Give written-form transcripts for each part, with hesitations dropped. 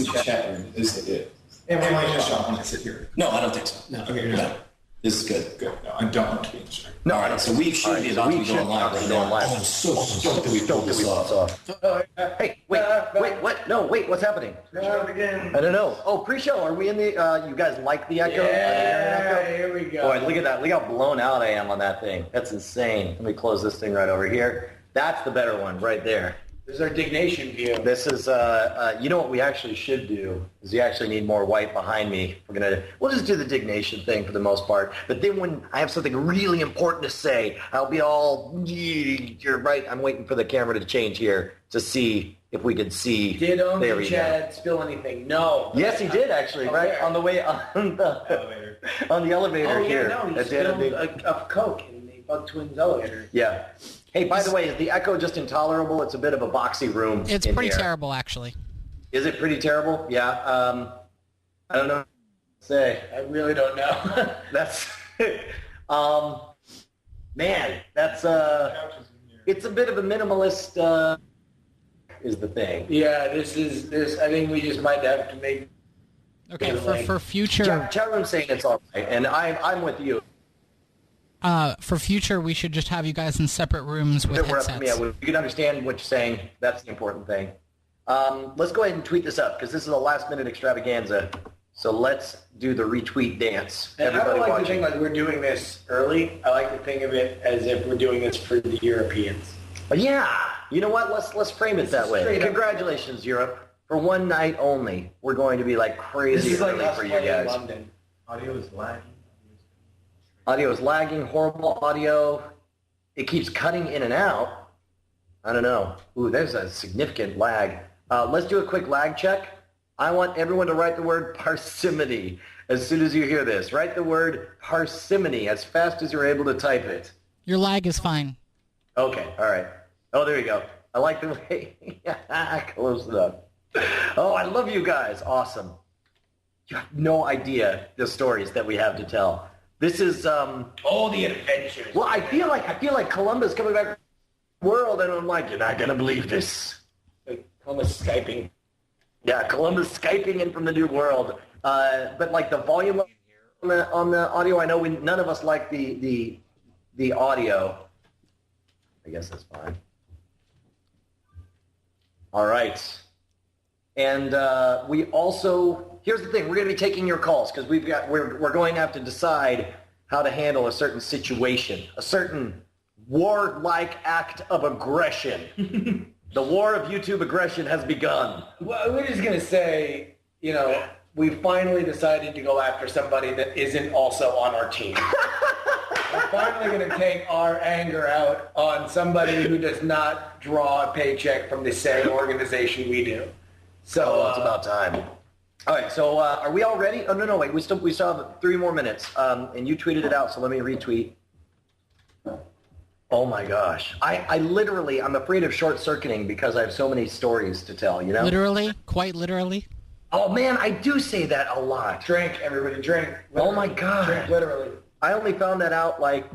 into the chat room is it. Am I going to shop when I sit here? No, I don't think so. No. Okay, you're not. This is good. Good. No, I don't want to be in the chat. No, all right, so we should be about to be going live right now. I'm so stoked that we pulled this off. Hey, what? No, wait, what's happening? Again. I don't know. Oh, pre-show, are we in the, you guys like the Echo? Yeah, here we go. Boy, look at that. Look how blown out I am on that thing. That's insane. Let me close this thing right over here. That's the better one right there. This is our dignation view. This is, you know what we actually should do is you actually need more white behind me. We'll just do the dignation thing for the most part. But then when I have something really important to say, I'll be all, you're right. I'm waiting for the camera to change here to see if we can see. Did Uncle Chad spill anything? No. Yes, he did actually, right? On the way on the elevator. On the elevator here. Oh, yeah, no, he spilled a Coke in the Bug Twins elevator. Yeah. Hey, by the way, is the Echo just intolerable? It's a bit of a boxy room. It's pretty terrible, actually. Is it pretty terrible? Yeah. I don't know what to say. I really don't know. That's, man, that's, it's a bit of a minimalist, is the thing. Yeah, this, I think we just might have to make. Okay, for future. Chat room saying it's all right, and I'm with you. For future, we should just have you guys in separate rooms with headsets. Yeah, we can understand what you're saying. That's the important thing. Let's go ahead and tweet this up, because this is a last-minute extravaganza. So let's do the retweet dance. And Everybody I don't like watching. to think like we're doing this early. I like to think of it as if we're doing this for the Europeans. Yeah. You know what? Let's frame it that way. Straight up. Congratulations, Europe. For one night only, we're going to be like crazy This is like early us for you playing guys. London. Audio is lagging. Audio is lagging, horrible audio. It keeps cutting in and out. I don't know. Ooh, there's a significant lag. Let's do a quick lag check. I want everyone to write the word parsimony as soon as you hear this. Write the word parsimony as fast as you're able to type it. Your lag is fine. Okay, all right. Oh, there you go. I like the way I closed it up. Oh, I love you guys. Awesome. You have no idea the stories that we have to tell. This is All the adventures. well, I feel like Columbus coming back to the world, and I'm like, you're not gonna believe this. Like Columbus Skyping. Yeah, Columbus Skyping in from the new world. But like the volume on the audio, I know none of us like the audio. I guess that's fine. All right. And we also, here's the thing, we're going to be taking your calls because we're going to have to decide how to handle a certain situation, a certain warlike act of aggression. The war of YouTube aggression has begun. Well, we're just going to say, you know, we finally decided to go after somebody that isn't also on our team. We're finally going to take our anger out on somebody who does not draw a paycheck from the same organization we do. So it's about time. All right, so are we all ready? Oh, no, wait. We still have 3 more minutes. And you tweeted it out, so let me retweet. Oh, my gosh. I literally, I'm afraid of short-circuiting because I have so many stories to tell, you know? Literally? Quite literally? Oh, man, I do say that a lot. drink, everybody, drink. Oh, my God. Drink, literally. I only found that out like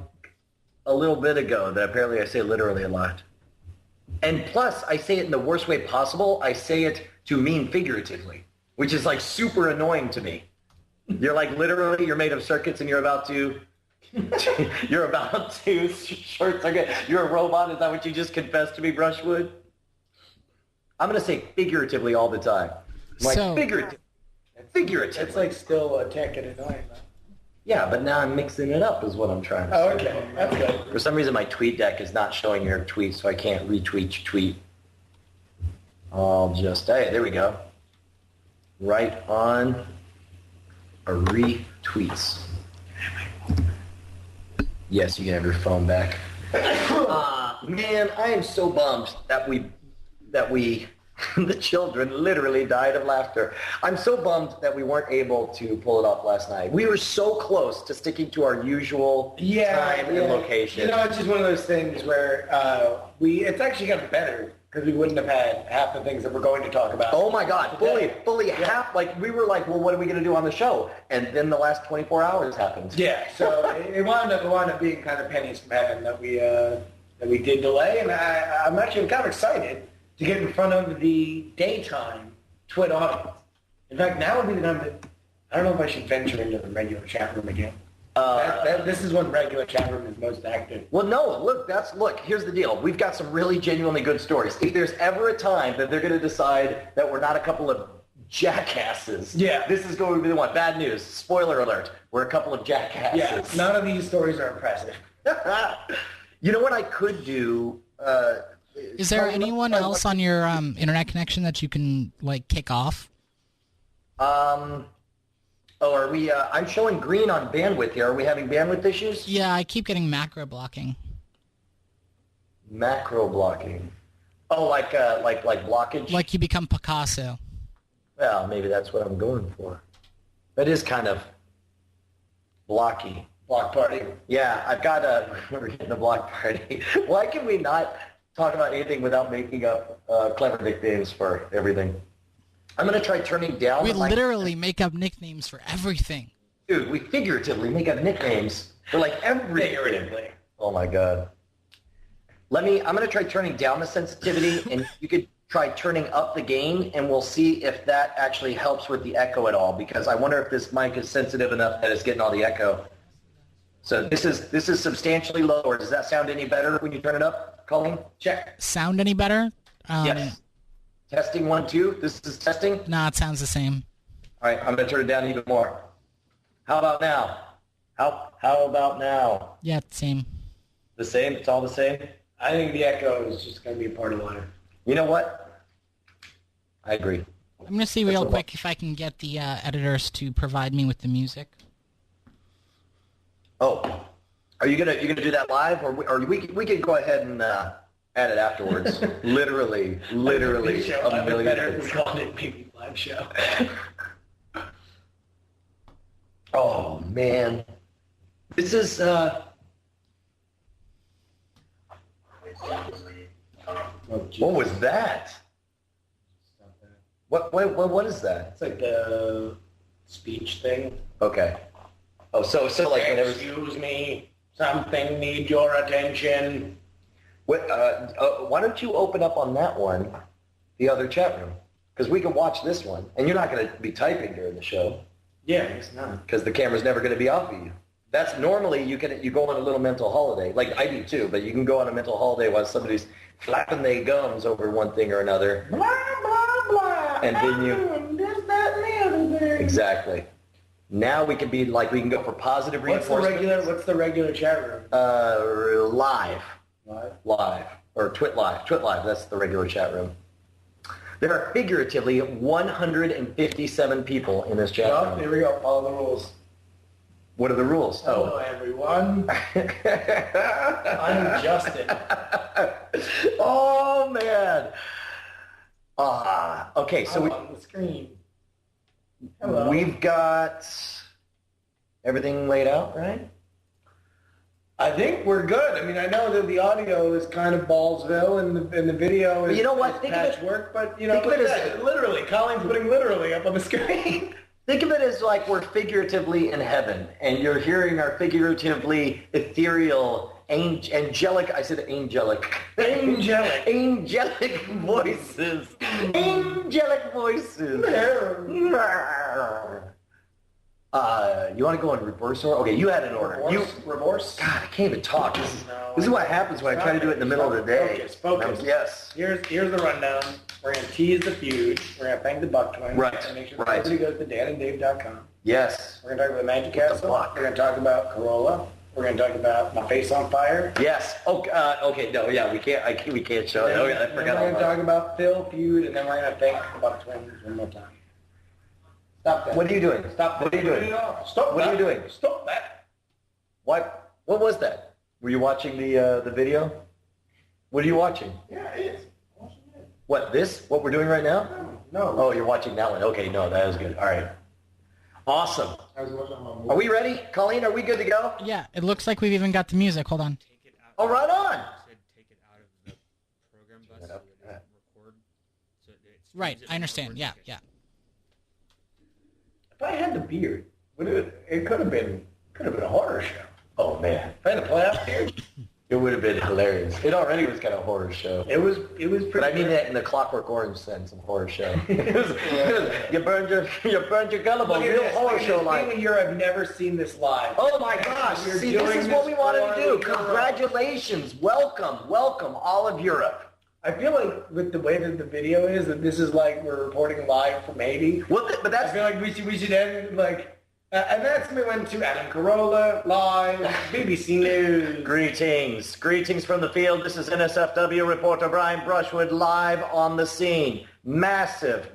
a little bit ago that apparently I say literally a lot. And plus, I say it in the worst way possible. I say it to mean figuratively, which is like super annoying to me. You're like literally, you're made of circuits and you're about to short circuit. You're a robot. Is that what you just confessed to me, Brushwood? I'm going to say figuratively all the time. I'm like, figuratively. It's like still a tech and annoying, though. Yeah, but now I'm mixing it up is what I'm trying to Oh, say. okay. That's good. For some reason, my tweet deck is not showing your tweet, so I can't retweet your tweet. I'll just, hey, there we go. Right on a retweets. Yes, you can have your phone back. Man, I am so bummed that we the children literally died of laughter. I'm so bummed that we weren't able to pull it off last night. We were so close to sticking to our usual time and location. You know, it's just one of those things where it's actually gotten better because we wouldn't have had half the things that we're going to talk about. Oh my God, fully half. Like we were like, well, what are we going to do on the show? And then the last 24 hours happened. Yeah, so it wound up being kind of pennies from heaven that we did delay, and I'm kind of excited to get in front of the daytime Twit audience. In fact, now would be the time that I don't know if I should venture into the regular chat room again. This is when regular chat room is most active. Well, no, look, here's the deal. We've got some really genuinely good stories. If there's ever a time that they're going to decide that we're not a couple of jackasses, this is going to be the one. Bad news. Spoiler alert. We're a couple of jackasses. Yeah, none of these stories are impressive. You know what I could do? Is there anyone else on your internet connection that you can, like, kick off? Are we, I'm showing green on bandwidth here. Are we having bandwidth issues? Yeah, I keep getting macro blocking. Macro blocking. Oh, like blockage? Like you become Picasso. Well, maybe that's what I'm going for. That is kind of blocky. Block party. Yeah, I've got we're getting a block party. Why can we not talk about anything without making up clever nicknames for everything? I'm going to try turning down We literally make up nicknames for everything. Dude, we figuratively make up nicknames for like everything. Figuratively. Oh my God. I'm going to try turning down the sensitivity, and you could try turning up the gain, and we'll see if that actually helps with the echo at all, because I wonder if this mic is sensitive enough that it's getting all the echo. So this is substantially lower. Does that sound any better when you turn it up, Colleen? Check. Sound any better? Yes. Testing 1, 2. This is testing. Nah, it sounds the same. All right, I'm going to turn it down even more. How about now? How about now? Yeah, same. The same? It's all the same? I think the echo is just going to be a part of life. You know what? I agree. I'm going to see real quick if I can get the editors to provide me with the music. Oh, are you gonna do that live, or we could go ahead and add it afterwards? literally a million. Better than calling it maybe live show. Oh man, this is. What was that? What is that? It's like the speech thing. Okay. Oh, so like whenever. Excuse me, something needs your attention. What? Why don't you open up on that one, the other chat room, because we can watch this one, and you're not going to be typing during the show. Yeah, it's not. Because the camera's never going to be off of you. That's normally you go on a little mental holiday, like I do too. But you can go on a mental holiday while somebody's flapping their gums over one thing or another. Blah blah blah. And then you. This, that, and the other thing. Exactly. Now we can be like we can go for positive reinforcement. What's the regular chat room? Live. Live. Or Twit Live. Twit Live. That's the regular chat room. There are figuratively 157 people in this chat room. Here we go. Follow the rules. What are the rules? Hello, everyone. I'm Justin. Oh man. Okay, so on the screen. Hello. We've got everything laid out, right? I think we're good. I mean, I know that the audio is kind of Ballsville and the video is, you know what? Think patchwork, but you know, think of it as literally, Colin's putting literally up on the screen. Think of it as like we're figuratively in heaven, and you're hearing our figuratively ethereal, angelic. I said angelic. Angelic voices. Angelic voices. You want to go in reverse order? Okay, you had an order. Reverse? God, I can't even talk. This is what happens when I try to do it in the middle of the day. Focus. Yes. Here's the rundown. We're going to tease the feud. We're going to thank the Buck Twins. Right. And make sure everybody goes to dananddave.com. Yes. We're going to talk about Magic Castle. We're going to talk about Corolla. We're going to talk about My Face on Fire. Yes. Okay. No. Yeah. We can't. We can't show it. Oh yeah. I forgot. We're going to talk about Phil feud, and then we're going to thank the Buck Twins one more time. Stop that. What are you doing? Stop. What are you doing? Stop. What are you doing? Stop that. What was that? Were you watching the video? What are you watching? Yeah, it is. What, this? What we're doing right now? No. Oh, you're watching that one. Okay, no, that is good. All right. Awesome. Are we ready? Colleen, are we good to go? Yeah, it looks like we've even got the music. Hold on. Oh, right on. Take it out of the program bus so it doesn't record. So Right, I understand. Yeah. If I had the beard, it could have been a horror show. Oh, man. If I had the playoff beard, It would have been hilarious. It already was kind of a horror show. It was pretty. But I mean good. that in the Clockwork Orange sense of horror show. You burned your gullible, Look at real this, horror look at show this. like. Being a year, I've never seen this live. Oh my gosh! We're See, this doing is what we wanted to for do. Europe. Congratulations, welcome, all of Europe. I feel like with the way that the video is, that this is like we're reporting live from Haiti. Well, but I that's feel like we should end like, and that's we went to Adam Carolla live, BBC News. Greetings from the field. This is NSFW reporter Brian Brushwood live on the scene. Massive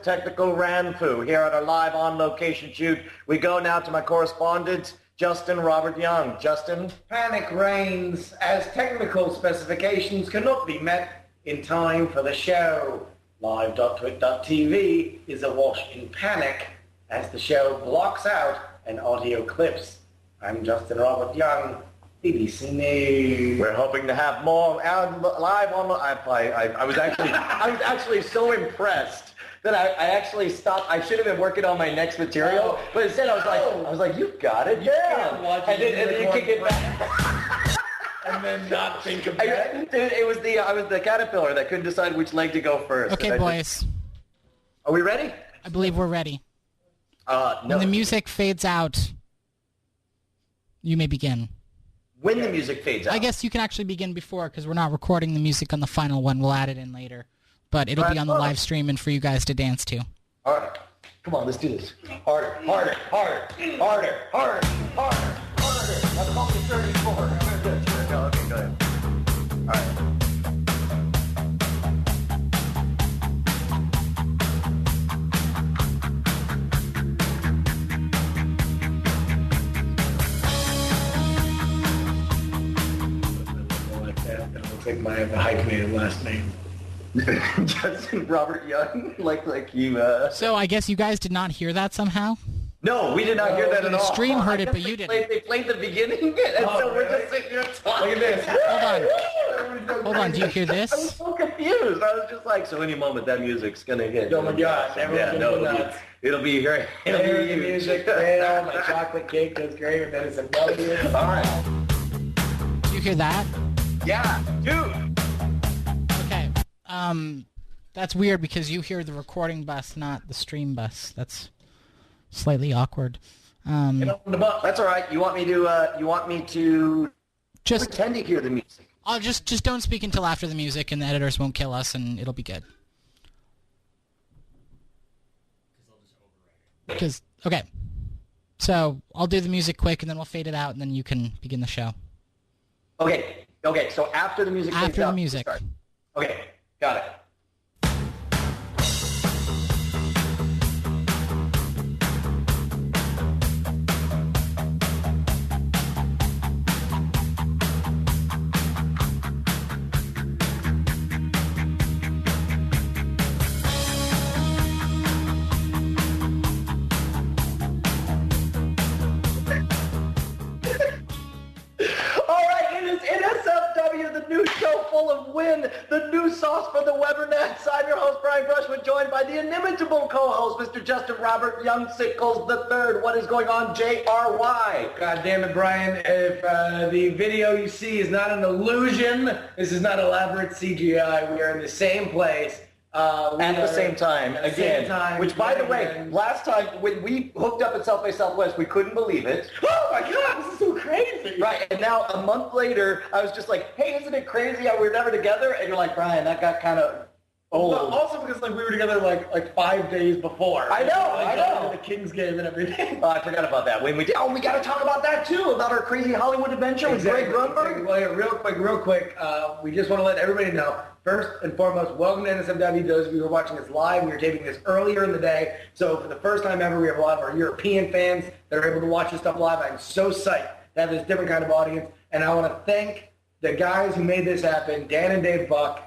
technical ranfu here at our live on location shoot. We go now to my correspondent, Justin Robert Young. Justin? Panic reigns as technical specifications cannot be met in time for the show. Live.twit.tv is awash in panic as the show blocks out an audio clips. I'm Justin Robert Young, BBC News. We're hoping to have more live on. I was actually so impressed that I actually stopped. I should have been working on my next material, but instead I was like, you've got it, yeah. And then you kick it back. And then not think about it. I was the caterpillar that couldn't decide which leg to go first. Okay, boys. Are we ready? I believe we're ready. No. When the music fades out, you may begin. When the music fades out. I guess you can actually begin before because we're not recording the music on the final one. We'll add it in later. But it'll be on the live stream and for you guys to dance to. All right. Come on, let's do this. Harder. That's called the 34. Okay, go ahead. All right. That looks like my hyphenated last name. Justin Robert Young, like you. So I guess you guys did not hear that somehow? No, we did not hear that at The all. stream heard it, I but guess you they didn't. They played the beginning, and so we're just sitting here talking. Look at this. Hold on, do you hear I was this? so confused. I was just like, so any moment that music's gonna hit. Oh my God, everyone's gonna go nuts. It'll be here. It'll There's be the music, man. My chocolate cake goes great, and then it's a melody. All right. Do you hear that? Yeah, dude. Okay. That's weird because you hear the recording bus, not the stream bus. That's slightly awkward. That's all right. You want me to Just pretend to hear the music? I'll just don't speak until after the music, and the editors won't kill us, and it'll be good. Because okay, so I'll do the music quick, and then we'll fade it out, and then you can begin the show. Okay. So after the music. After fades the out, music. start. Okay. Got it. All right, it is NSFW, the new show full of win, the new sauce for the Webernets. I'm your host, Brian Brushwood, joined by the inimitable co-host, Mr. Justin Robert Young Sickles III. What is going on, JRY? God damn it, Brian. If the video you see is not an illusion, this is not elaborate CGI. We are in the same place. At the same time, at the again. same time, Which, by the way, again. last time when we hooked up at South by Southwest, we couldn't believe it. Oh my God, this is so crazy. Right, and now a month later, I was just like, hey, isn't it crazy how we're never together? And you're like, Brian, that got kind of old. Well, also because like we were together like 5 days before. I know, Like, I know. The Kings game and everything. Oh, I forgot about that. When we did, we got to talk about that too, about our crazy Hollywood adventure with Greg Grunberg. Well, yeah, real quick, we just want to let everybody know, first and foremost, welcome to NSFW. Those of you who are watching this live, we are taping this earlier in the day. So for the first time ever, we have a lot of our European fans that are able to watch this stuff live. I'm so psyched to have this different kind of audience. And I want to thank the guys who made this happen, Dan and Dave Buck.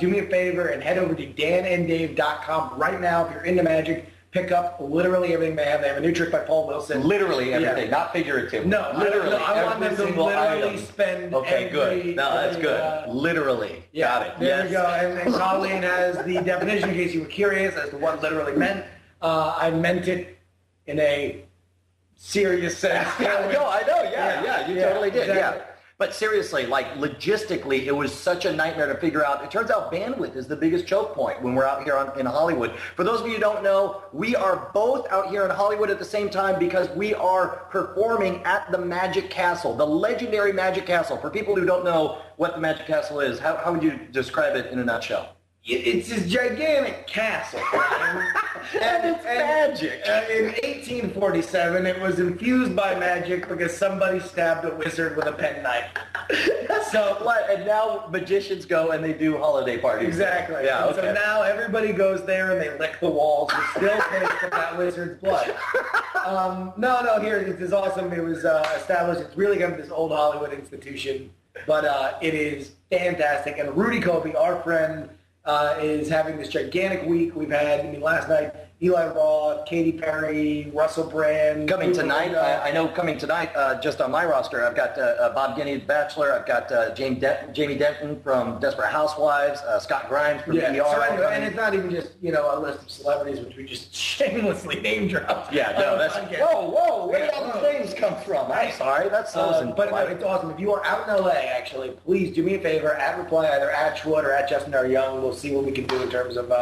Do me a favor and head over to dananddave.com right now if you're into magic. Pick up literally everything they have. They have a new trick by Paul Wilson. Literally everything, not figurative. No, literally. I want them to single literally item. spend Okay, good. every- No, that's every, good. Literally. Yeah, Got it. there Yes. we go. And Colleen has the definition in case you were curious as to what literally meant. I meant it in a serious sense. No, I know. Yeah, you totally did. exactly. Yeah. But seriously, like logistically, it was such a nightmare to figure out. It turns out bandwidth is the biggest choke point when we're out here in Hollywood. For those of you who don't know, we are both out here in Hollywood at the same time because we are performing at the Magic Castle, the legendary Magic Castle. For people who don't know what the Magic Castle is, how would you describe it in a nutshell? It's this gigantic castle, and it's magic. In 1847, it was infused by magic because somebody stabbed a wizard with a penknife. So what? And now magicians go and they do holiday parties. Exactly. Yeah. And Okay. so now everybody goes there and they lick the walls with still taste of that wizard's blood. Here it is awesome. It was established. It's really kind of this old Hollywood institution, but it is fantastic. And Rudy Kobe, our friend, is having this gigantic week. We've had, last night, Eli Roth, Katy Perry, Russell Brand. Coming tonight, I know coming tonight, just on my roster, I've got Bob Guiney, The Bachelor. I've got Jamie Denton from Desperate Housewives, Scott Grimes from Yeah, PR. and it's not even just, a list of celebrities, which we just shamelessly name drop. Yeah, no, that's, whoa, where did all these names come from? I'm sorry, that's but no, it's awesome. If you are out in LA, actually, please do me a favor, reply either at Schwood or at Justin R. Young. We'll see what we can do in terms of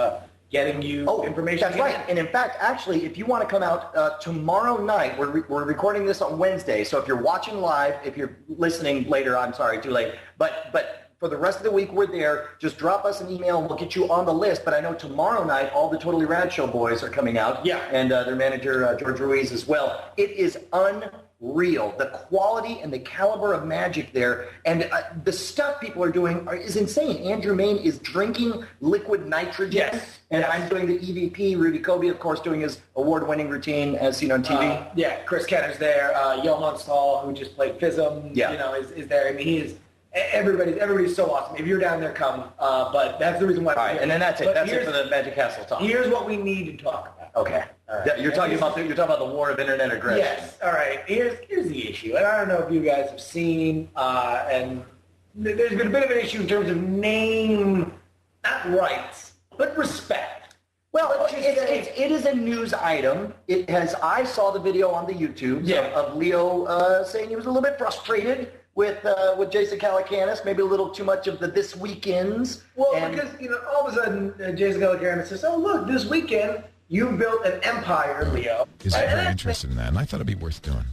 getting you information. That's right. And in fact, actually, if you want to come out tomorrow night, we're recording this on Wednesday. So if you're watching live, if you're listening later, I'm sorry, too late. But for the rest of the week, we're there. Just drop us an email and we'll get you on the list. But I know tomorrow night, all the Totally Rad Show boys are coming out. Yeah. And their manager, George Ruiz, as well. It is unreal. The quality and the caliber of magic there. And the stuff people are doing is insane. Andrew Main is drinking liquid nitrogen. Yes. And I'm doing the EVP. Rudy Kobe, of course, doing his award-winning routine as seen on TV. Chris Kenner's there. Johan Stahl, who just played FISM, is there. I mean, he is. Everybody's so awesome. If you're down there, come. But that's the reason why. All right, and then that's it. That's it for the Magic Castle talk. Here's what we need to talk about. Okay. All right. You're talking about the war of internet aggression. Yes. All right. Here's the issue, and I don't know if you guys have seen, and there's been a bit of an issue in terms of name, not rights, but respect. Well, it is a news item. It has. I saw the video on the YouTube of Leo saying he was a little bit frustrated with Jason Calacanis, maybe a little too much of the This Weekends. Well, because all of a sudden Jason Calacanis says, "Oh, look, this weekend you built an empire, Leo." Is very interested in that, and I thought it'd be worth doing.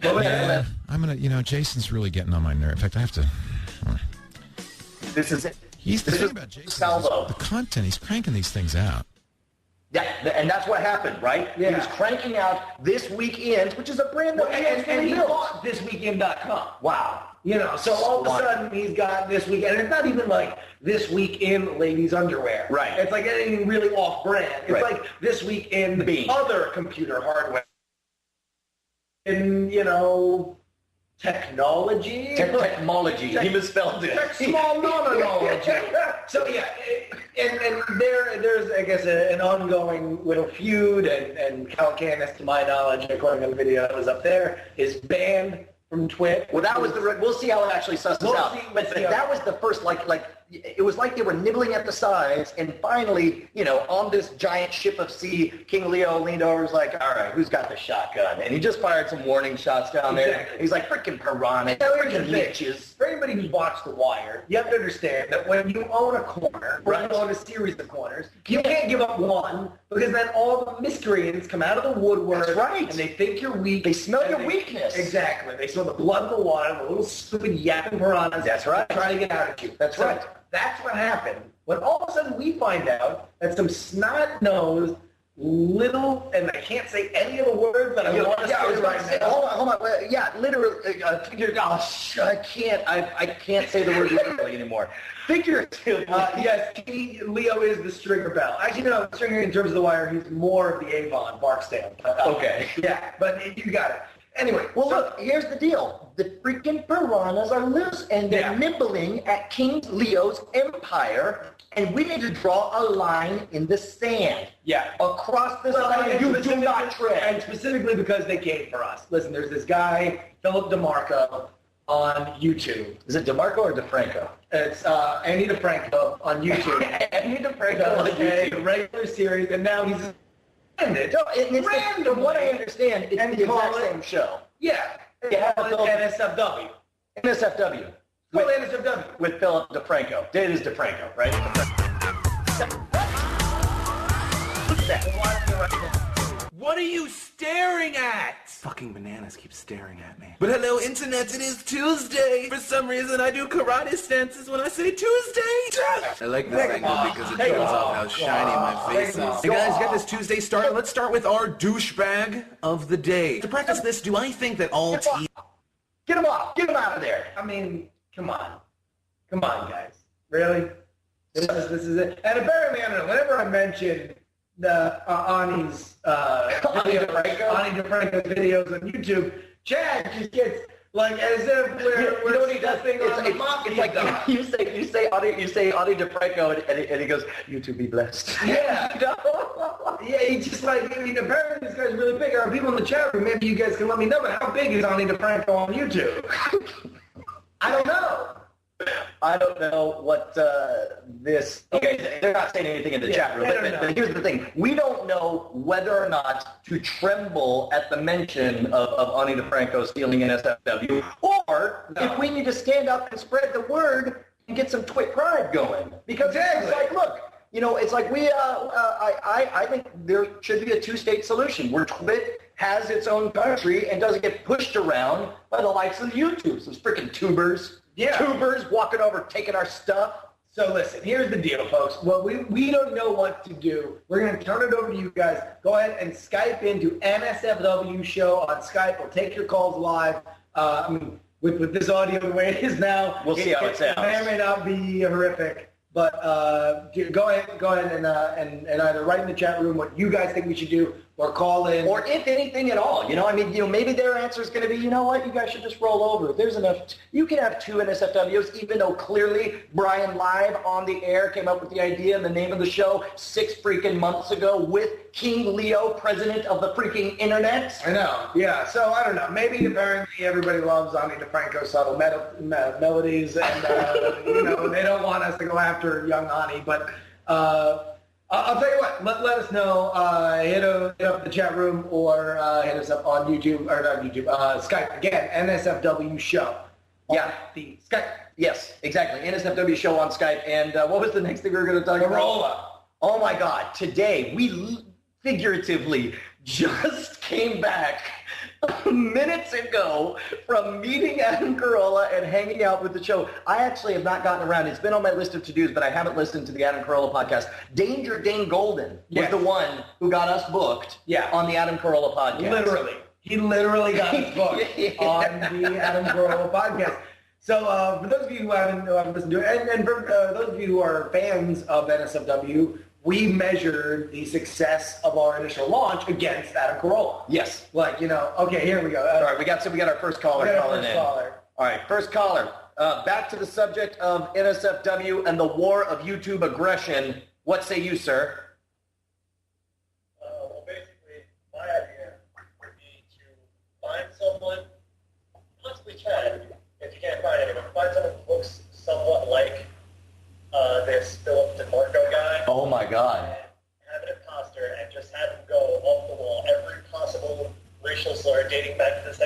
Yeah, I'm gonna. Jason's really getting on my nerve. In fact, I have to. This is it. The thing about Jason is the content. He's cranking these things out. Yeah, and that's what happened, right? Yeah. He was cranking out This Weekend, which is a brand that and he bought thisweekend.com. Wow. So all of a sudden he's got This Weekend, and it's not even like This Week in ladies' underwear. Right. It's like anything really off-brand. It's like This Week in other computer hardware. In, technology. Technology. He misspelled it. Small non-technology. So and there's I guess an ongoing little feud, and Calacanis, to my knowledge, according to the video that was up there, is banned from Twitch. Well, that was we'll see how it actually susses out. But that was the first, it was like they were nibbling at the sides, and finally, on this giant ship of sea, King Leo leaned over and was like, all right, who's got the shotgun? And he just fired some warning shots down there. He's like, freaking piranha, freaking leeches. For anybody who's watched The Wire, you have to understand that when you own a corner, or you own a series of corners, you can't give up one, because then all the miscreants come out of the woodwork. That's right. And they think you're weak. They smell your weakness. Exactly. They smell the blood in the water, the little stupid yapping piranhas. That's right. Trying to get out at you. That's right. That's what happened when all of a sudden we find out that some snot-nosed little, and I can't say any of the words that I want to say right now. Hold on. Yeah, literally. I can't say the word literally anymore. Figuratively. Yes, Leo is the stringer bell. Actually, no, stringer in terms of The Wire, he's more of the Avon, Barksdale. Okay. Yeah, but you got it. Anyway, well, look, here's the deal. The freaking piranhas are loose, and they're nibbling at King Leo's empire, and we need to draw a line in the sand. Yeah. Across the sand, you do not tread. And specifically because they came for us. Listen, there's this guy, Philip DeMarco, on YouTube. Is it DeMarco or DeFranco? It's Andy DeFranco on YouTube. Andy DeFranco on YouTube. A regular series, and now he's... From what I understand, it's the exact same show. Yeah. Yeah, NSFW. NSFW. Call NSFW. With Philip DeFranco. It is DeFranco, right? What's that? What are you staring at? Fucking bananas keep staring at me. But hello, internet, it is Tuesday. For some reason, I do karate stances when I say Tuesday. I like this angle because it shows off how shiny my face is. Hey guys, get this Tuesday started. Let's start with our douchebag of the day. To practice this, do I think that all teams... Get him off. Get him out of there. I mean, come on. Come on, guys. Really? This is it. And apparently, I don't know, whenever I mention the Ani's Ani DeFranco's videos on YouTube, Chad just gets like as if we're discussing on the mafia. It's like you say Ani DeFranco and he goes, "You two be blessed." Yeah. Yeah, he just like, I mean, apparently this guy's really big. There are people in the chat room, maybe you guys can let me know, but how big is Ani DeFranco on YouTube? I don't know. I don't know what this... Okay, they're not saying anything in the chat room, but here's the thing. We don't know whether or not to tremble at the mention of Ani DeFranco stealing NSFW, or if we need to stand up and spread the word and get some Twit pride going. Because it's like, look, you know, it's like I think there should be a two-state solution where Twit has its own country and doesn't get pushed around by the likes of YouTube. Those freaking tubers. Yeah. Tubers walking over, taking our stuff. So listen, here's the deal, folks. Well, we don't know what to do. We're going to turn it over to you guys. Go ahead and Skype into NSFW show on Skype. We'll take your calls live. I mean, with this audio the way it is now, we'll see how it sounds. It may or may not be horrific. But go ahead and either write in the chat room what you guys think we should do, or call in. Or if anything at all. You know, I mean, you know, maybe their answer is going to be, you know what, you guys should just roll over. There's enough. You can have two NSFWs, even though clearly Brian live on the air came up with the idea and the name of the show 6 freaking months ago with King Leo, president of the freaking internet. I know. Yeah. So I don't know. Maybe apparently everybody loves Ani DeFranco's subtle melodies, and you know, they don't want us to go after young Ani, but. I'll tell you what, let us know, hit up the chat room or hit us up on YouTube, or not YouTube, Skype. Again, NSFW show. Yeah. The Skype. Yes, exactly. NSFW show on Skype. And what was the next thing we were going to talk about? Corolla. Oh my God. Today, we figuratively just came back minutes ago from meeting Adam Carolla and hanging out with the show. I actually have not gotten around. It's been on my list of to-dos, but I haven't listened to the Adam Carolla podcast. Danger Dane Golden was the one who got us booked on the Adam Carolla podcast. Literally. He literally got us booked on the Adam Carolla podcast. So for those of you who haven't listened to it, and for those of you who are fans of NSFW, we measured the success of our initial launch against Adam Carolla. Yes. Like, you know, okay, here we go. All right, we got our first caller calling in. All right, first caller. Back to the subject of NSFW and the war of YouTube aggression. What say you, sir? Well, basically, my idea would be to find someone, possibly Chad, if you can't find anyone, find someone who looks somewhat like this Philip DeMarco guy. Oh my God. Have an imposter and just have him go off the wall every possible racial slur dating back to the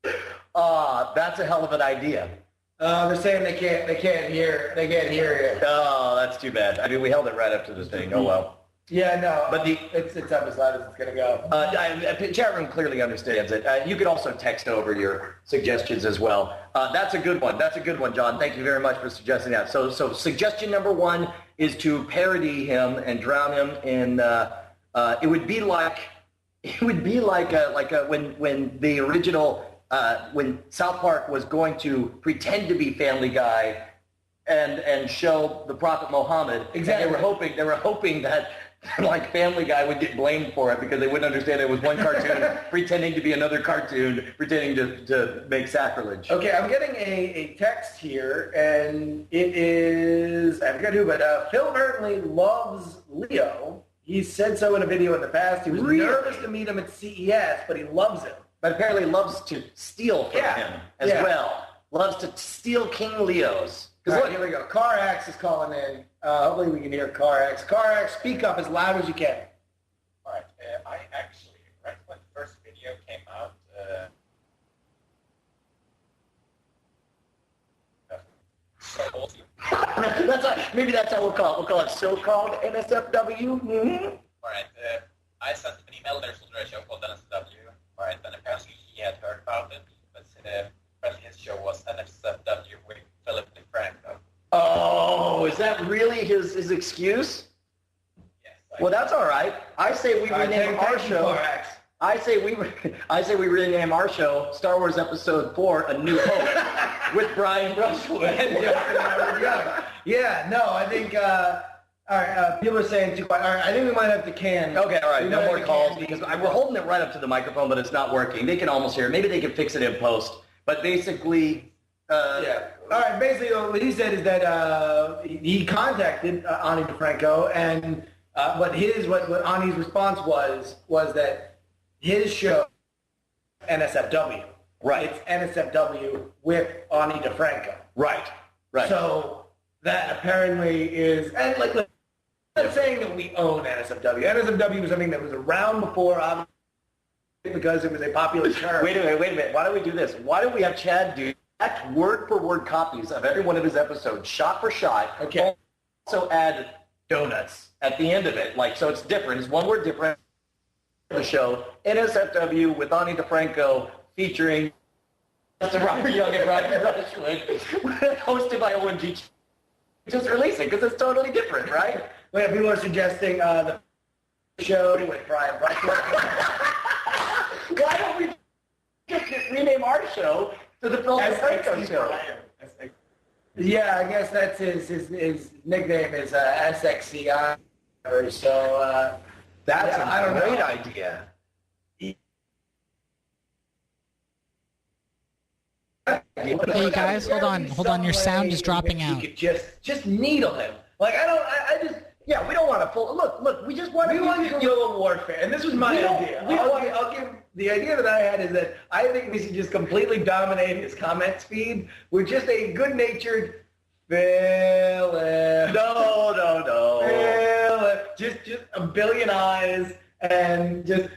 1700s. That's a hell of an idea. They're saying they can't hear you. Oh, that's too bad. I mean, we held it right up to the thing. Oh well. Yeah, no, but it's up as loud as it's going to go. Chat room clearly understands it. You could also text over your suggestions as well. That's a good one. That's a good one, John. Thank you very much for suggesting that. So suggestion number 1 is to parody him and drown him in. It would be like when the original when South Park was going to pretend to be Family Guy and show the Prophet Muhammad. Exactly. And they were hoping that like Family Guy would get blamed for it because they wouldn't understand it was one cartoon pretending to be another cartoon, pretending to make sacrilege. Okay, I'm getting a text here, and it is, I forget who, but Phil Burtonley loves Leo. He said so in a video in the past. He was nervous to meet him at CES, but he loves him. But apparently loves to steal from him as well. Loves to steal King Leo's. Because look, here we go. CarX is calling in. Hopefully we can hear CarX. CarX, speak up as loud as you can. All right. I actually, right when the first video came out, Maybe that's how we'll call it. We'll call it so-called NSFW. Mm-hmm. Alright, I sent an email, there's a show called NSFW, alright, and apparently he had heard about it, but apparently his show was NSFW with Philip DeFranco. Oh, is that really his excuse? Yes. Well, that's all right. I say we rename our show. I say we rename our show Star Wars Episode 4: A New Hope with Brian Brushwood. Yeah, no, I think. All right, people are saying too quiet. All right, I think we might have to can. Okay, all right, no more calls because we're holding it right up to the microphone, but it's not working. They can almost hear it. Maybe they can fix it in post. But basically, yeah. All right, basically what he said is that he contacted Ani DeFranco, and what Ani's response was that his show, NSFW. Right. It's NSFW with Ani DeFranco. Right. So that apparently is, and like, I'm not saying that we own NSFW. NSFW was something that was around before, obviously, because it was a popular term. Wait a minute. Why don't we do this? Why don't we have Chad do word-for-word copies of every one of his episodes, shot for shot. Okay. Also add donuts at the end of it. So it's different. It's one word different. The show, NSFW with Ani DeFranco, featuring Robert Young and Brian Brushwood, hosted by OMG. Just release it, because it's totally different, right? Well, people are suggesting the show with Brian Brushwood. Why don't we just rename our show to the Phil DeFranco Show? Yeah, I guess that's his nickname is SXCI. So that's a great idea. Hey guys, hold on. Your sound is dropping out. You could just needle him. We don't want to pull. Look, we just want guerrilla warfare, and this was my idea. I'll give the idea that I had is that I think we should just completely dominate his comments feed with just a good-natured Philip. No. Philip, just a billion eyes, and just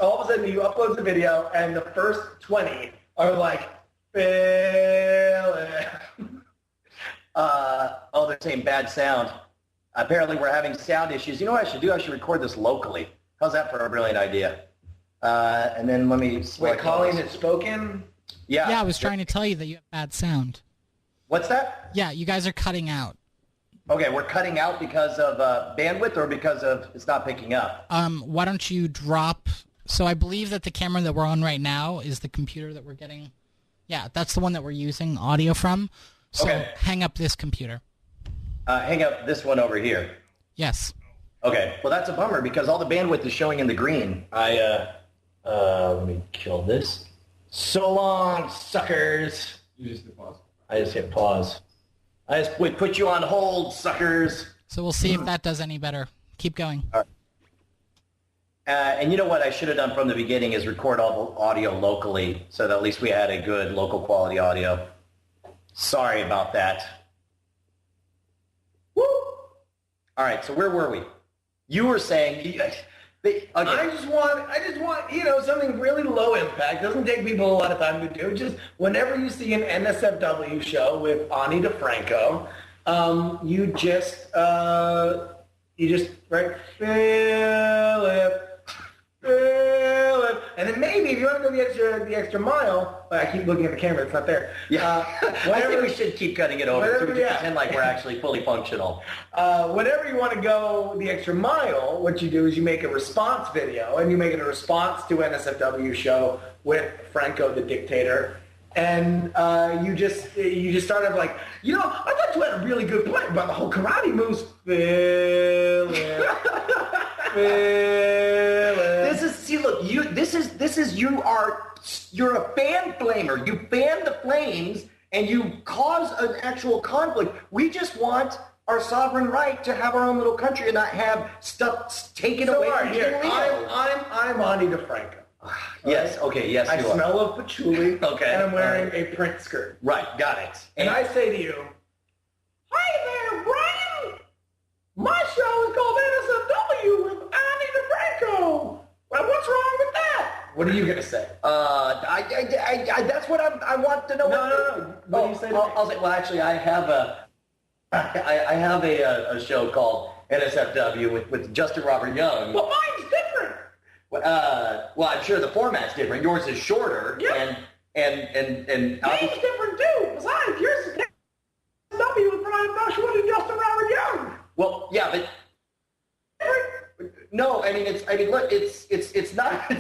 all of a sudden you upload the video, and the first 20 are like Philip. They're saying bad sound. Apparently we're having sound issues. You know what I should do? I should record this locally. How's that for a brilliant idea? And then let me... Wait, Colleen has spoken? Yeah, I was trying to tell you that you have bad sound. What's that? Yeah, you guys are cutting out. Okay, we're cutting out because of bandwidth or because of it's not picking up? Why don't you drop... So I believe that the camera that we're on right now is the computer that we're getting... Yeah, that's the one that we're using audio from. So hang up this computer. Hang up this one over here. Yes. Okay. Well, that's a bummer because all the bandwidth is showing in the green. Let me kill this. So long, suckers. You just hit pause. I just hit pause. We put you on hold, suckers. So we'll see if that does any better. Keep going. All right. And you know what I should have done from the beginning is record all the audio locally so that at least we had a good local quality audio. Sorry about that. Woo! All right, so where were we? You were saying... I just want, something really low impact. Doesn't take people a lot of time to do. Just whenever you see an NSFW show with Ani DeFranco, you just write Philip, and then maybe if you want to go the extra mile. I keep looking at the camera; it's not there. Yeah, I think we should keep cutting it over to pretend like we're actually fully functional. Whenever you want to go the extra mile, what you do is you make a response video, and you make it a response to NSFW show with Franco the Dictator. And you just start off like, I thought you had a really good point about the whole karate moves. Philip. You're a fan flamer. You fan the flames and you cause an actual conflict. We just want our sovereign right to have our own little country and not have stuff taken away from King Leo. I'm Ani DeFranco. Yes, okay, yes, I smell of patchouli, okay, and I'm wearing a print skirt. Right, got it. And I say to you, hi there, Brian! My show is called NSFW with Ani DeFranco! Well, what's wrong with that? What are you gonna say? That's what I want to know. No. What do you say? I'll say. Well, actually, I have a show called NSFW with Justin Robert Young. Well, mine's different. Well, I'm sure the format's different. Yours is shorter. Yeah. And mine's different too. Besides, yours is NSFW with Brian Bushwood and Justin Robert Young. Well, yeah, but no, I mean look, it's not.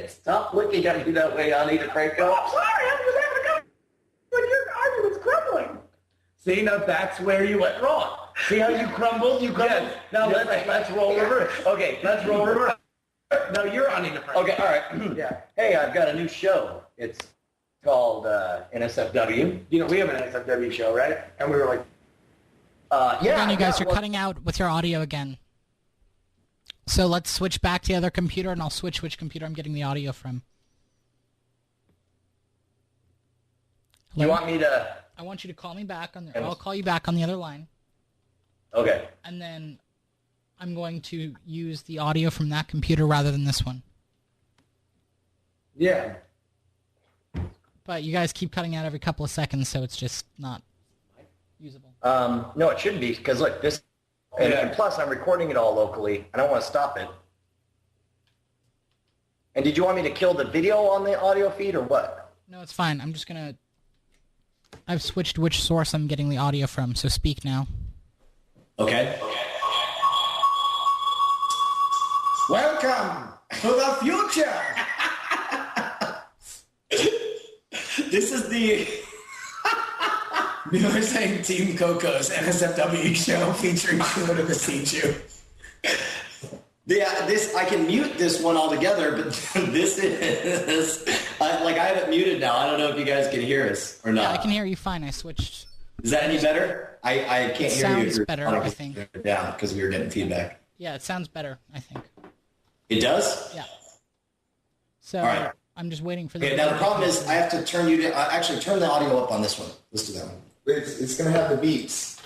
Stop looking at me that way, Anita Franco. Oh, I'm sorry, I'm just having a go. But your argument's crumbling. See, now that's where you went wrong. See how you crumbled? You crumbled. Yes. Now let's roll reverse. Okay, Let's roll reverse. No, you're Anita Franco. Okay, all right. Yeah. Hey, I've got a new show. It's called NSFW. You know, we have an NSFW show, right? And we were like, yeah. Again, you guys are cutting out with your audio again. So let's switch back to the other computer, and I'll switch which computer I'm getting the audio from. You want me to... I want you to call me back on the... I'll call you back on the other line. Okay. And then I'm going to use the audio from that computer rather than this one. yeah. But you guys keep cutting out every couple of seconds, so it's just not usable. No, it shouldn't be, because look, this... And plus, I'm recording it all locally. I don't want to stop it. And did you want me to kill the video on the audio feed or what? No, it's fine. I'm just going to... I've switched which source I'm getting the audio from, so speak now. Okay. Welcome to the future. This is the Miller saying Team Coco's NSFW show featuring Shula to Besiege You. this. I can mute this one altogether, but this is I have it muted now. I don't know if you guys can hear us or not. Yeah, I can hear you fine. I switched. Is that any better? I can't hear you. Sounds better, I think. Yeah, because we were getting feedback. Yeah, it sounds better, I think. It does? Yeah. So all right. I'm just waiting for the... Okay, now the problem is I have to turn you to... actually, turn the audio up on this one. Let's do that one. It's going to have the beats.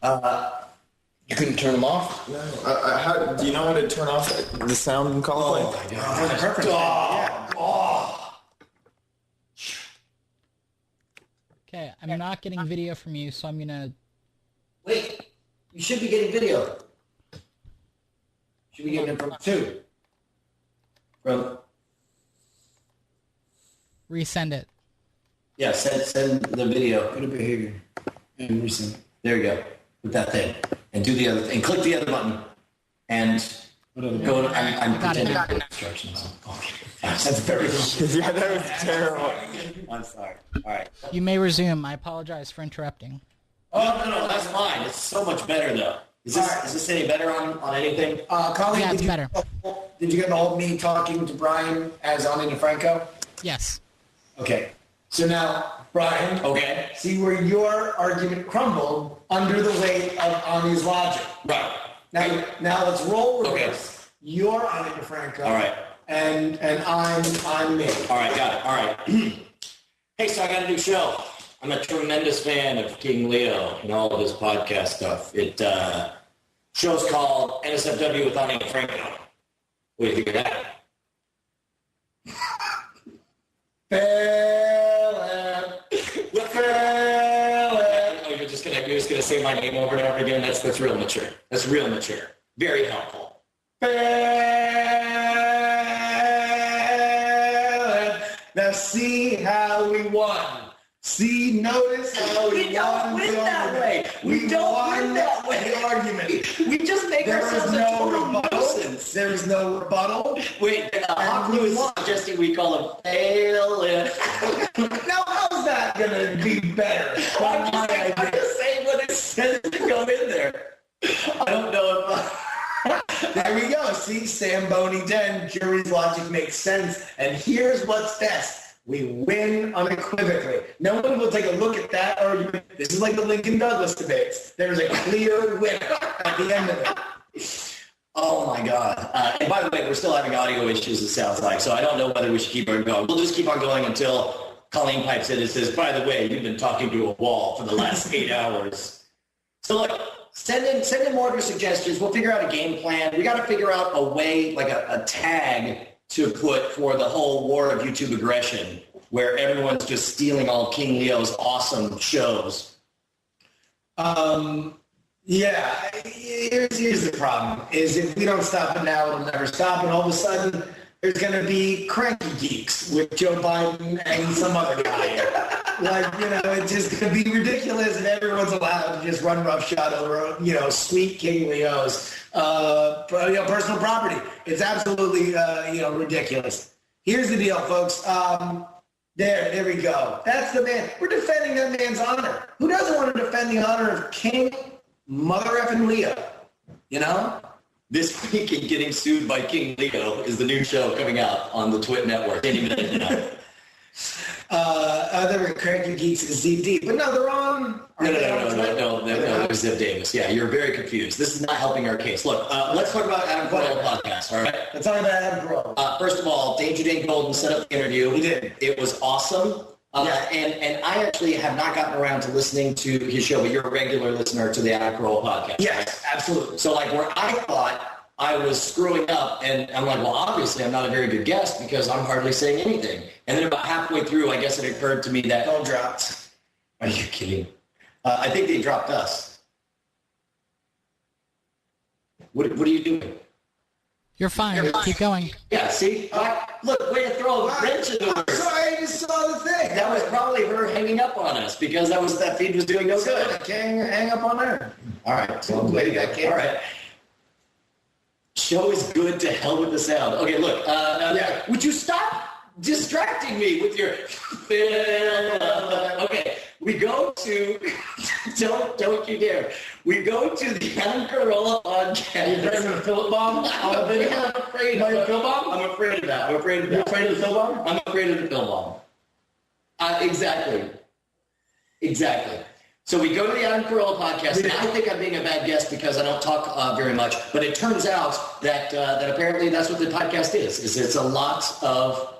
You couldn't turn them off? No. How, do you know how to turn off the sound and call Oh, my God. Okay, I'm not getting video from you, so I'm going to... Wait, you should be getting video. Should be getting it from two. From... Resend it. Yeah, send the video. Go to behavior. And resend. There you go. With that thing. And do the other thing. Click the other button. And go to... I'm pretending instructions. Okay. That's very good. Yeah, that was terrible. I'm sorry. All right. You may resume. I apologize for interrupting. Oh, no, that's fine. It's so much better, though. Is this any better on anything? Colleen, Yeah, it's better. Did you get all of me talking to Brian as Ani DeFranco? Yes. Okay. So now, Brian, Okay. see where your argument crumbled under the weight of Ani's logic. Right. Now let's roll reverse. Okay. You're Ani DeFranco. All right. And I'm me. All right, got it. All right. Hey, so I got a new show. I'm a tremendous fan of King Leo and all of his podcast stuff. It show's called NSFW with Ani Franco. What do you think of that? Oh, you're just gonna say my name over and over again. That's real mature. That's real mature. Very helpful. Now see how we won. See, notice how we don't won win that way. We don't win that way. The argument. We just make ourselves a total nuisance. There is no rebuttal. Wait, Hawk Blue is suggesting we call him fail. Now, how's that going to be better? I'm just saying what it says to go in there. I don't know if... There we go. See, Samboni Den, jury's logic makes sense. And here's what's best. We win unequivocally. No one will take a look at that argument. This is like the Lincoln-Douglas debates. There's a clear winner at the end of it. Oh, my God. And by the way, we're still having audio issues, it sounds like, so I don't know whether we should keep on going. We'll just keep on going until Colleen pipes in and says, by the way, you've been talking to a wall for the last 8 hours. So, look, send in more of your suggestions. We'll figure out a game plan. We got to figure out a way, like a tag to put for the whole war of YouTube aggression, where everyone's just stealing all King Leo's awesome shows? Yeah, here's the problem, is if we don't stop it now, it'll never stop, and all of a sudden, there's going to be cranky geeks with Joe Biden and some other guy. It's just going to be ridiculous, and everyone's allowed to just run roughshod over, sweet King Leo's, personal property. It's absolutely, ridiculous. Here's the deal, folks. There we go. That's the man. We're defending that man's honor. Who doesn't want to defend the honor of King Mother effing Leo? This week in Getting Sued by King Leo is the new show coming out on the Twit Network. Any minute now. Other Cranky Geeks is ZD, but no, they're on. No, they're Ziv Davis. Yeah, you're very confused. This is not helping our case. Look, let's talk about Adam Carolla podcast, all right? Let's talk about Adam Carolla. First of all, Danger Dane Golden set up the interview. He did. It was awesome. And I actually have not gotten around to listening to his show, but you're a regular listener to the Adam Carolla podcast. Yes, absolutely. So where I thought I was screwing up, and I'm like, well, obviously I'm not a very good guest because I'm hardly saying anything. And then about halfway through, I guess it occurred to me that... Phone dropped. Are you kidding? I think they dropped us. What are you doing? You're fine. Keep going. Yeah, see? Look, way to throw a wrench into her. I'm sorry, I just saw the thing. That was probably her hanging up on us because that feed was doing no good. I can't hang up on her. All right. So I'm waiting. All right. Show is good, to hell with the sound. Okay, look. Would you stop distracting me with your... Okay, we go to... Don't you dare. We go to the Adam Carolla podcast. You're afraid of the Philip bomb on the video? I'm afraid of the Phil bomb? I'm afraid of that. You're afraid of the Phil bomb? I'm afraid of the Phil bomb. Exactly. So we go to the Adam Carolla podcast, and I think I'm being a bad guest because I don't talk very much. But it turns out that apparently that's what the podcast is it's a lot of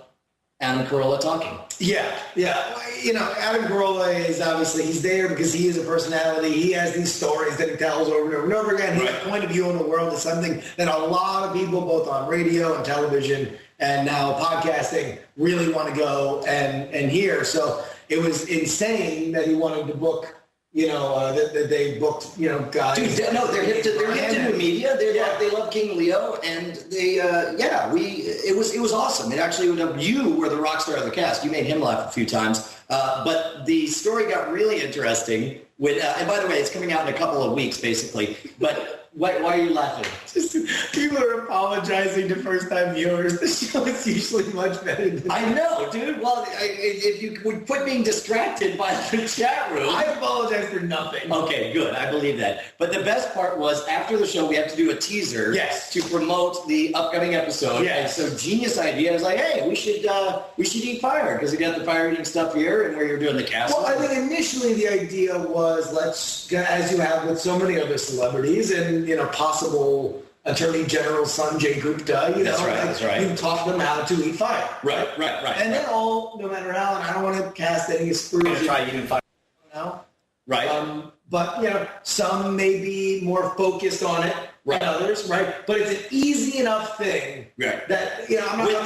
Adam Carolla talking. Yeah. Adam Carolla is obviously, he's there because he is a personality. He has these stories that he tells over and over and over again. His point of view on the world is something that a lot of people, both on radio and television and now podcasting, really want to go and hear. So it was insane that he wanted to book, that they booked, guys. Dude, no, they're hip to new media. They love King Leo, and it was awesome. It actually, you were the rock star of the cast. You made him laugh a few times. But the story got really interesting. And by the way, it's coming out in a couple of weeks, basically. But why are you laughing? Just people are apologizing to first-time viewers. The show is usually much better than I know, dude. Well, if you would quit being distracted by the chat room. I apologize for nothing. Okay, good. I believe that. But the best part was after the show, we have to do a teaser to promote the upcoming episode. Yes. And so genius idea. I was like, hey, we should eat fire because we got the fire eating stuff here and where you're doing the cast. Well, I think initially the idea was let's, as you have with so many other celebrities and, possible Attorney General Sanjay Gupta, That's right. You taught them how to eat fire. Right. And then no matter how, and I don't want to cast any aspersions. I'm try eating fire. Right. But, some may be more focused on it than others, right? But it's an easy enough thing that, I'm not... With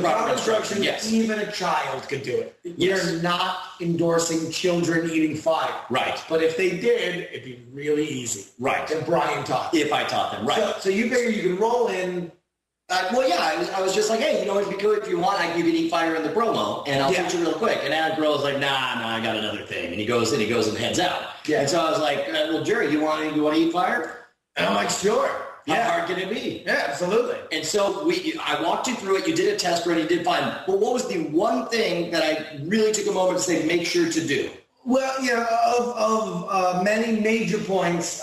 proper instruction, yes. Even a child could do it. Yes. You're not endorsing children eating fire. Right. But if they did, it'd be really easy. Right. If Brian taught. If I taught them, right. So you figure you can roll in... I was just like, hey, it'd be good if you want, I can give you eat fire in the promo, and I'll teach you real quick. And Adam Carolla's like, nah, I got another thing. And he goes and heads out. Yeah. And so I was like, well, Jerry, you want to eat fire? And I'm like, sure. How hard can it be? Yeah, absolutely. And so I walked you through it. You did a test run. You did fine. But what was the one thing that I really took a moment to say, make sure to do? Well, of many major points,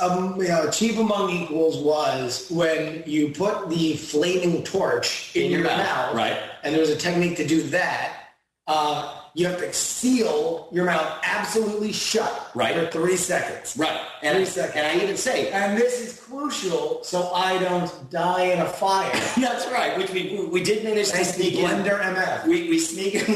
chief among equals was when you put the flaming torch in your mouth, right? And there's a technique to do that. You have to seal your mouth absolutely shut for 3 seconds. Right. 3 seconds. And I even say, and this is crucial so I don't die in a fire. That's right, which we did manage to sneak in. Blender MF. We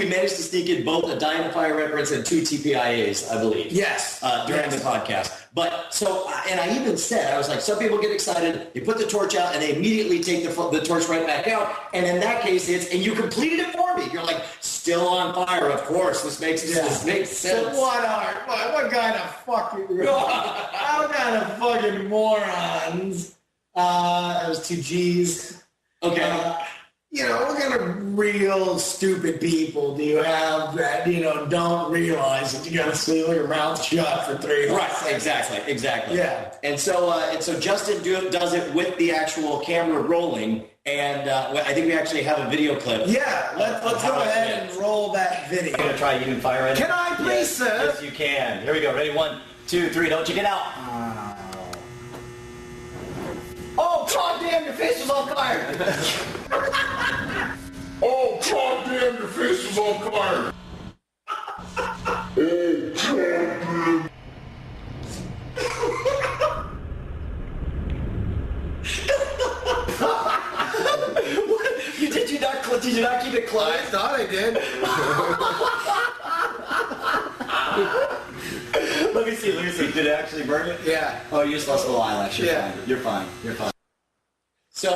managed to sneak in both a Die in a Fire reference and 2 TPIAs, I believe. Yes. During the podcast. But so, and I even said, I was like, some people get excited, you put the torch out, and they immediately take the torch right back out. And in that case, and you completed it for me. You're like, still on fire, of course. This makes sense. So what kind of fucking, how kind of fucking morons? That was 2 G's. Okay. What kind of real stupid people do you have that, don't realize that you got to sleep with your mouth shut for 3 months? Right, exactly. Yeah. And so Justin does it with the actual camera rolling, and I think we actually have a video clip. Yeah, let's go ahead and roll that video. I'm going to try using fire in it. Can I please, sir? Yes, you can. Here we go. Ready? 1, 2, 3. Don't you get out. Oh, goddamn, your face was on fire. Oh, goddamn, your face was on fire. Oh, goddamn. Did you not keep it closed? I thought I did. Let me see. Did it actually burn it? Yeah. Oh, you just lost a little eyelash. You're fine. So,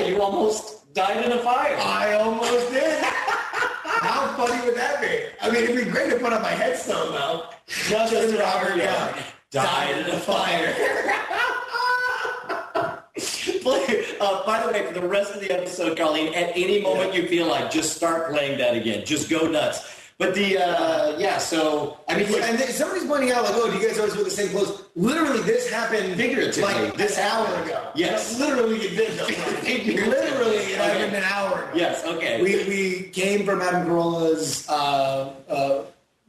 you almost died in a fire. I almost did. How funny would that be? I mean, it'd be great to put on my headstone, though. Justin Robert Young died in a fire. By the way, for the rest of the episode, Colleen, at any moment you feel like, just start playing that again. Just go nuts. But and somebody's pointing out, like, oh, do you guys always wear the same clothes? Literally, this happened figuratively, like this hour ago. Yes. Literally, it did. Literally, it happened an hour ago. Yes, okay. We came from Adam Carolla's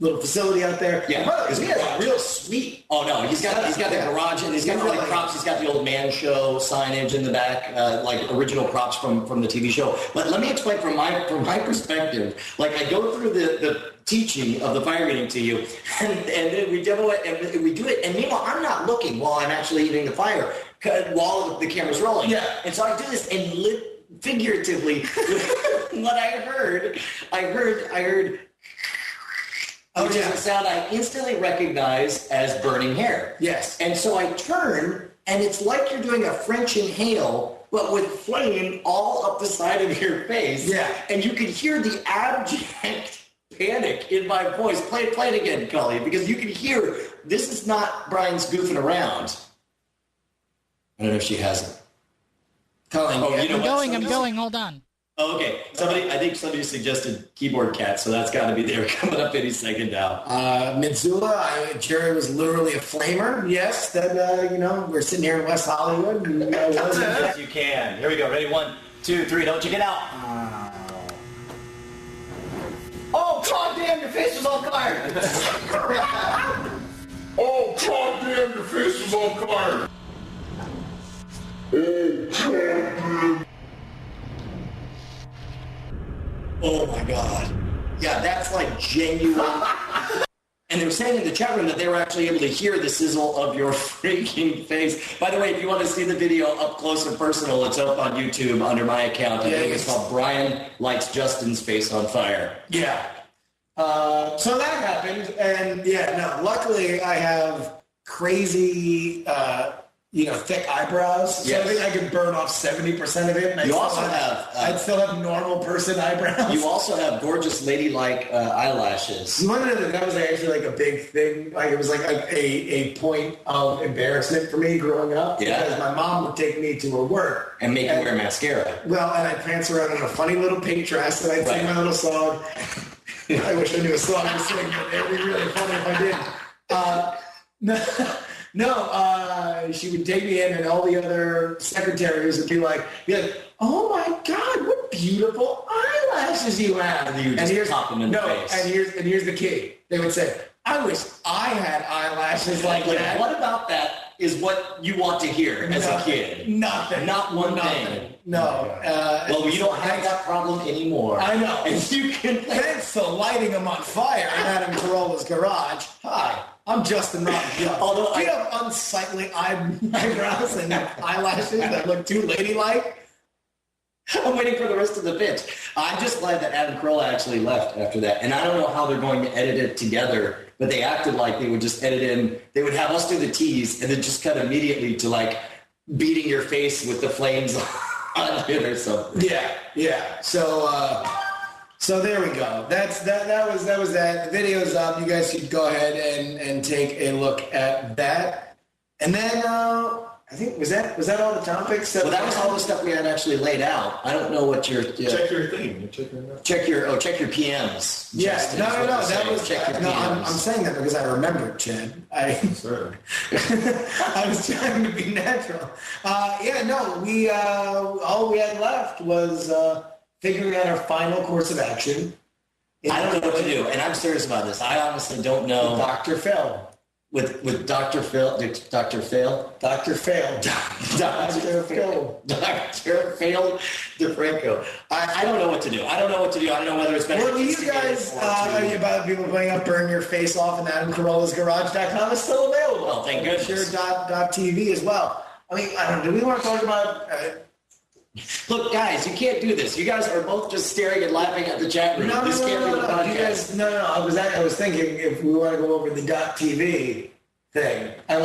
little facility out there. Yeah, because we had a real sweet. Oh no, he's got the garage, and he's got the props. He's got the old man show signage in the back, like original props from the TV show. But let me explain from my perspective. Like, I go through the teaching of the fire meeting to you, and then we demo it and we do it. And meanwhile, I'm not looking while I'm actually eating the fire while the camera's rolling. Yeah, and so I do this and figuratively. What I heard. Which is a sound I instantly recognize as burning hair. Yes. And so I turn, and it's like you're doing a French inhale, but with flame all up the side of your face. Yeah. And you could hear the abject panic in my voice. Play it again, Cully, because you can hear this is not Brian's goofing around. I don't know if she has it. Colleen, I'm going. Hold on. Oh, okay. I think somebody suggested keyboard cat, so that's got to be there coming up any second now. Mitsula, Jerry was literally a flamer. Yes, that we're sitting here in West Hollywood. And, yes, you can. Here we go. Ready? 1, 2, 3. Don't you get out. Oh, goddamn, your face was on fire. Oh, goddamn, your face was on fire. Oh, goddamn. Oh my God. Yeah, that's like genuine. And they were saying in the chat room that they were actually able to hear the sizzle of your freaking face. By the way, if you want to see the video up close and personal, it's up on YouTube under my account. I think it's called Brian Lights Justin's Face on Fire. Yeah. So that happened, and luckily I have crazy, thick eyebrows. So I think I could burn off 70% of it. And I'd still have normal person eyebrows. You also have gorgeous ladylike eyelashes. You want to know that was actually like a big thing? Like, it was like a point of embarrassment for me growing up. Yeah. Because my mom would take me to her work. And make you wear mascara. Well, and I'd prance around in a funny little pink dress, and I'd sing my little song. I wish I knew a song to sing, but it would be really funny if I did. No, she would take me in, and all the other secretaries would be like, "Oh my God, what beautiful eyelashes you have!" And you just pop them in the face. And here's the key: they would say, "I wish I had eyelashes like that." What about that is what you want to hear as a kid? Nothing. Not one thing. No. Well, you don't have that problem anymore. I know. And you can. Thanks for lighting them on fire in Adam Carolla's garage. Hi. I'm Justin Robert Young. Although do you have unsightly eyebrows and eyelashes that look too ladylike? I'm waiting for the rest of the pitch. I'm just glad that Adam Carolla actually left after that. And I don't know how they're going to edit it together but they acted like they would just edit in. They would have us do the tease and then just cut immediately to like beating your face with the flames on it or something. Yeah. So there we go. That was that. The video's up. You guys should go ahead and take a look at that. And then I think was that all the topics? Well, that was all the stuff we had actually laid out. I don't know what your check your thing. Check your PMs. Yeah, Justin, no. That was Check your PMs. I'm saying that because I remember, Chad. I was trying to be natural. We all we had left was figuring out our final course of action. I don't know what to do, and I'm serious about this. I honestly don't know. Dr. Phil. With Dr. Phil? Dr. Phil? Dr. Phil. Dr. Phil. Dr. Phil DeFranco. I don't know what to do. I don't know whether it's better. Well, you guys, about people playing up Burn Your Face Off and AdamCarolla'sGarage.com is still available. Well, thank goodness. TV as well. I mean, I don't know. Do we want to talk about... Look, guys, you can't do this. You guys are both just staring and laughing at the chat room. This can't be the podcast. I was thinking if we want to go over the .tv thing. We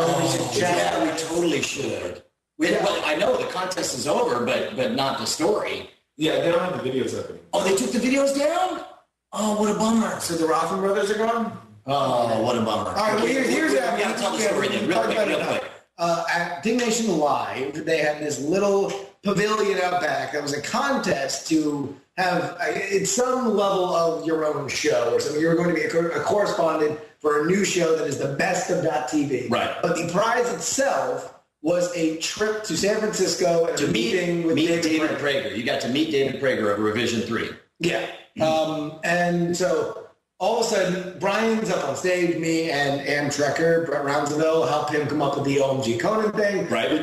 totally should. Well, I know the contest is over, but not the story. Yeah, they don't have the videos up anymore. Oh, they took the videos down? Oh, what a bummer. So the Rothman brothers are gone? Oh, what a bummer. All right, well, here's we gotta tell the story then, real quick. At Ding Nation Live, they had this little pavilion out back. That was a contest to have it's some level of your own show or something. You were going to be a correspondent for a new show that is the best of .tv. Right. But the prize itself was a trip to San Francisco and to a meeting with David Prager. You got to meet David Prager of Revision 3. Yeah. And so all of a sudden, Brian's up on stage, me and Am Trekker, Brett Roundsville, help him come up with the OMG Conan thing. Right. We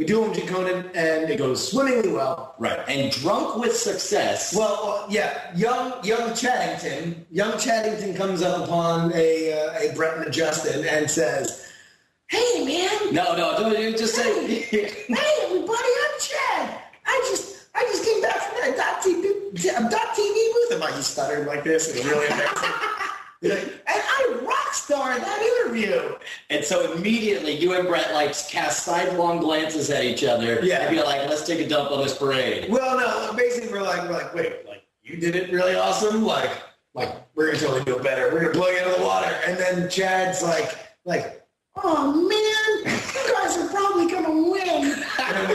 do OMG Conan, and it goes swimmingly well. Right. And drunk with success. Well, yeah. Young Chaddington comes up upon a Brett and a Justin and says, "Hey, man." No, don't just say. Hey, everybody, I'm Chad. I just came back from that .tv booth. And he stuttered like this. It was really amazing. And I rock starred that interview. And so immediately you and Brett cast sidelong glances at each other. Yeah. And be like, let's take a dump on this parade. Well, no, basically we're like, wait, you did it really awesome? Like we're gonna totally do it better. We're gonna blow you out of the water. And then Chad's like, oh man, you guys are probably gonna win. And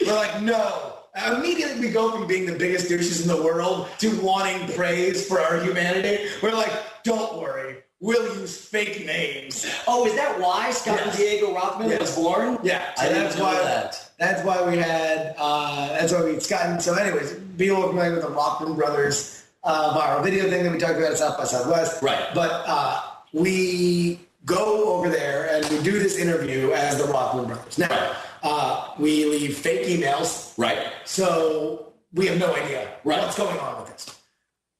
we're like, no. Immediately we go from being the biggest douches in the world to wanting praise for our humanity. We're like, don't worry, we'll use fake names. Oh, is that why Scott and Diego Rothman was born? Yeah, so that's why we had Scott. And so anyways, be all familiar with the Rothman brothers viral video thing that we talked about at South by Southwest. Right. But we go over there and we do this interview as the Rothman brothers. Now, we leave fake emails. Right. So we have no idea what's going on with this.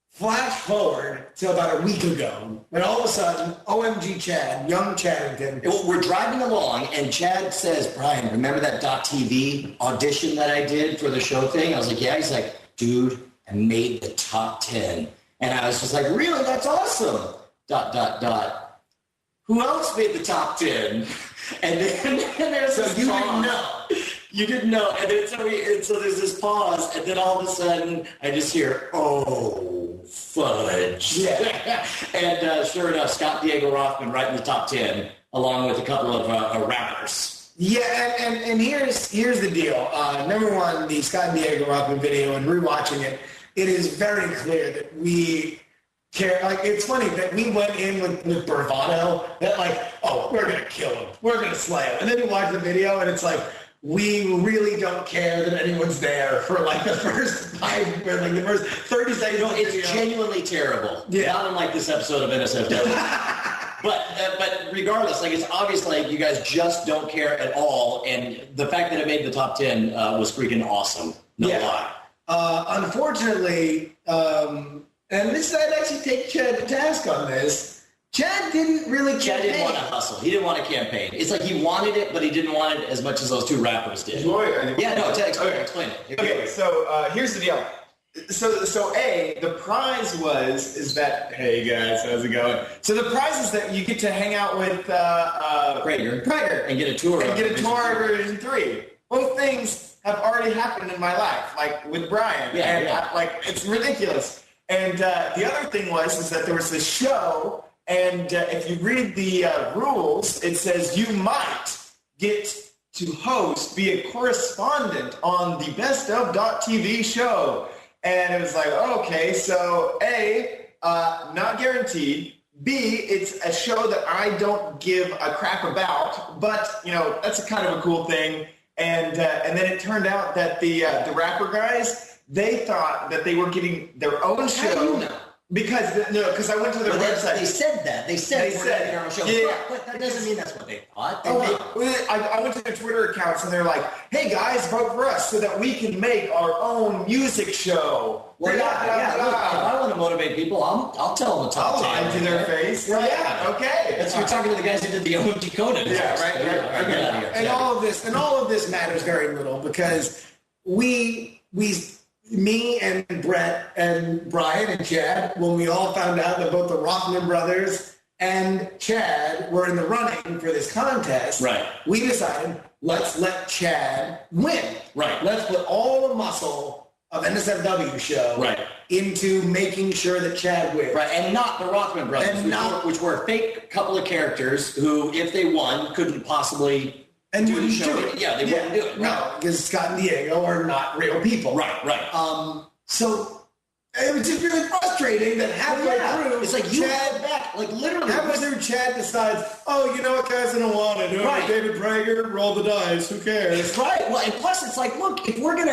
Flash forward to about a week ago, when all of a sudden, OMG Chad, young Chaddington. We're driving along, and Chad says, Brian, remember that .tv audition that I did for the show thing? I was like, yeah. He's like, dude, I made the top 10. And I was just like, really? That's awesome. ... Who else made the top 10? And then there's this you pause. didn't know. You didn't know. And then so there's this pause, and then all of a sudden I just hear, oh, fudge. Yeah. And sure enough, Scott Diego Rothman right in the top 10, along with a couple of rappers. Yeah, and here's the deal. Number one, the Scott and Diego Rothman video, and rewatching it, it is very clear that we care. It's funny that we went in with bravado that we're going to kill him. We're going to slay him. And then you watch the video and it's like, we really don't care that anyone's there for the first the first 30 seconds. No, it's genuinely terrible. Yeah. Not unlike this episode of NSFW. But regardless, it's obvious you guys just don't care at all. And the fact that it made the top 10 was freaking awesome. No lie. Unfortunately, and I'd actually take Chad to task on this. Chad didn't really campaign. Chad didn't want to hustle. He didn't want to campaign. It's like he wanted it, but he didn't want it as much as those two rappers did. Explain it. Okay, so here's the deal. So the prize is that, hey guys, how's it going? So the prize is that you get to hang out with Prager and get a tour of version 3. Both things have already happened in my life, like with Brian. It's ridiculous. And the other thing is that there was this show, and if you read the rules, it says you might get to be a correspondent on the Best of TV show. And it was like, okay, so A, not guaranteed. B, it's a show that I don't give a crap about, but, that's a kind of a cool thing. And then it turned out that the rapper guys, they thought that they were getting their own show. How do you know? Because I went to their website. They said that. They said we're getting our own show. Yeah, but that doesn't mean that's what they thought. I went to their Twitter accounts and they're like, hey guys, vote for us so that we can make our own music show. Well, look, if I want to motivate people, I'll tell them the top 10. I'll lie to their face. Okay. You're talking to the guys who did the OMG Conan. Yeah, right. Okay. And all of this matters very little because me and Brett and Brian and Chad, when we all found out that both the Rothman brothers and Chad were in the running for this contest, we decided, let's let Chad win. Let's put all the muscle of NSFW show into making sure that Chad wins. And not the Rothman brothers, which were a fake couple of characters who, if they won, couldn't possibly... And do the wouldn't show. do it. Yeah, they wouldn't do it. No, because Scott and Diego are not real people. So it was just really frustrating that halfway through, it's like you Chad back, like literally. Halfway through, Chad decides, oh, you know what, guys, I don't want to do it. David Prager, roll the dice. Who cares? Well, and plus, it's like, look, if we're gonna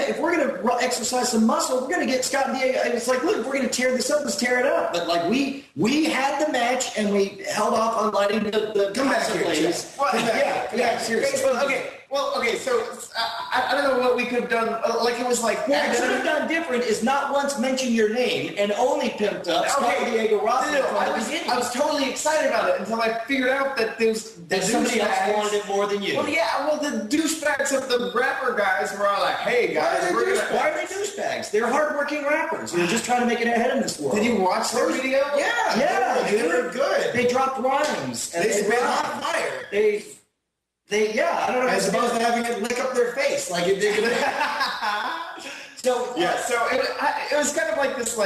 exercise some muscle, we're gonna get Scott and Diego. And it's like, look, if we're gonna tear this up, let's tear it up. But like we had the match and we held off on lighting the come back here, ladies. Seriously. So I don't know what we could have done. It was like... What we could have done different is not once mention your name and only pimped up Scott Diego Rothman from the beginning. I was totally excited about it until I figured out that that somebody else wanted it more than you. Well, the douchebags of the rapper guys were all like, hey, guys, why are they douchebags? They're hardworking rappers who are just trying to make it ahead in this world. Did you watch their video? Yeah. They were good. They dropped rhymes. And they spit hot fire. I don't know. As opposed to having it lick up their face like it did. So it was kind of like this, oh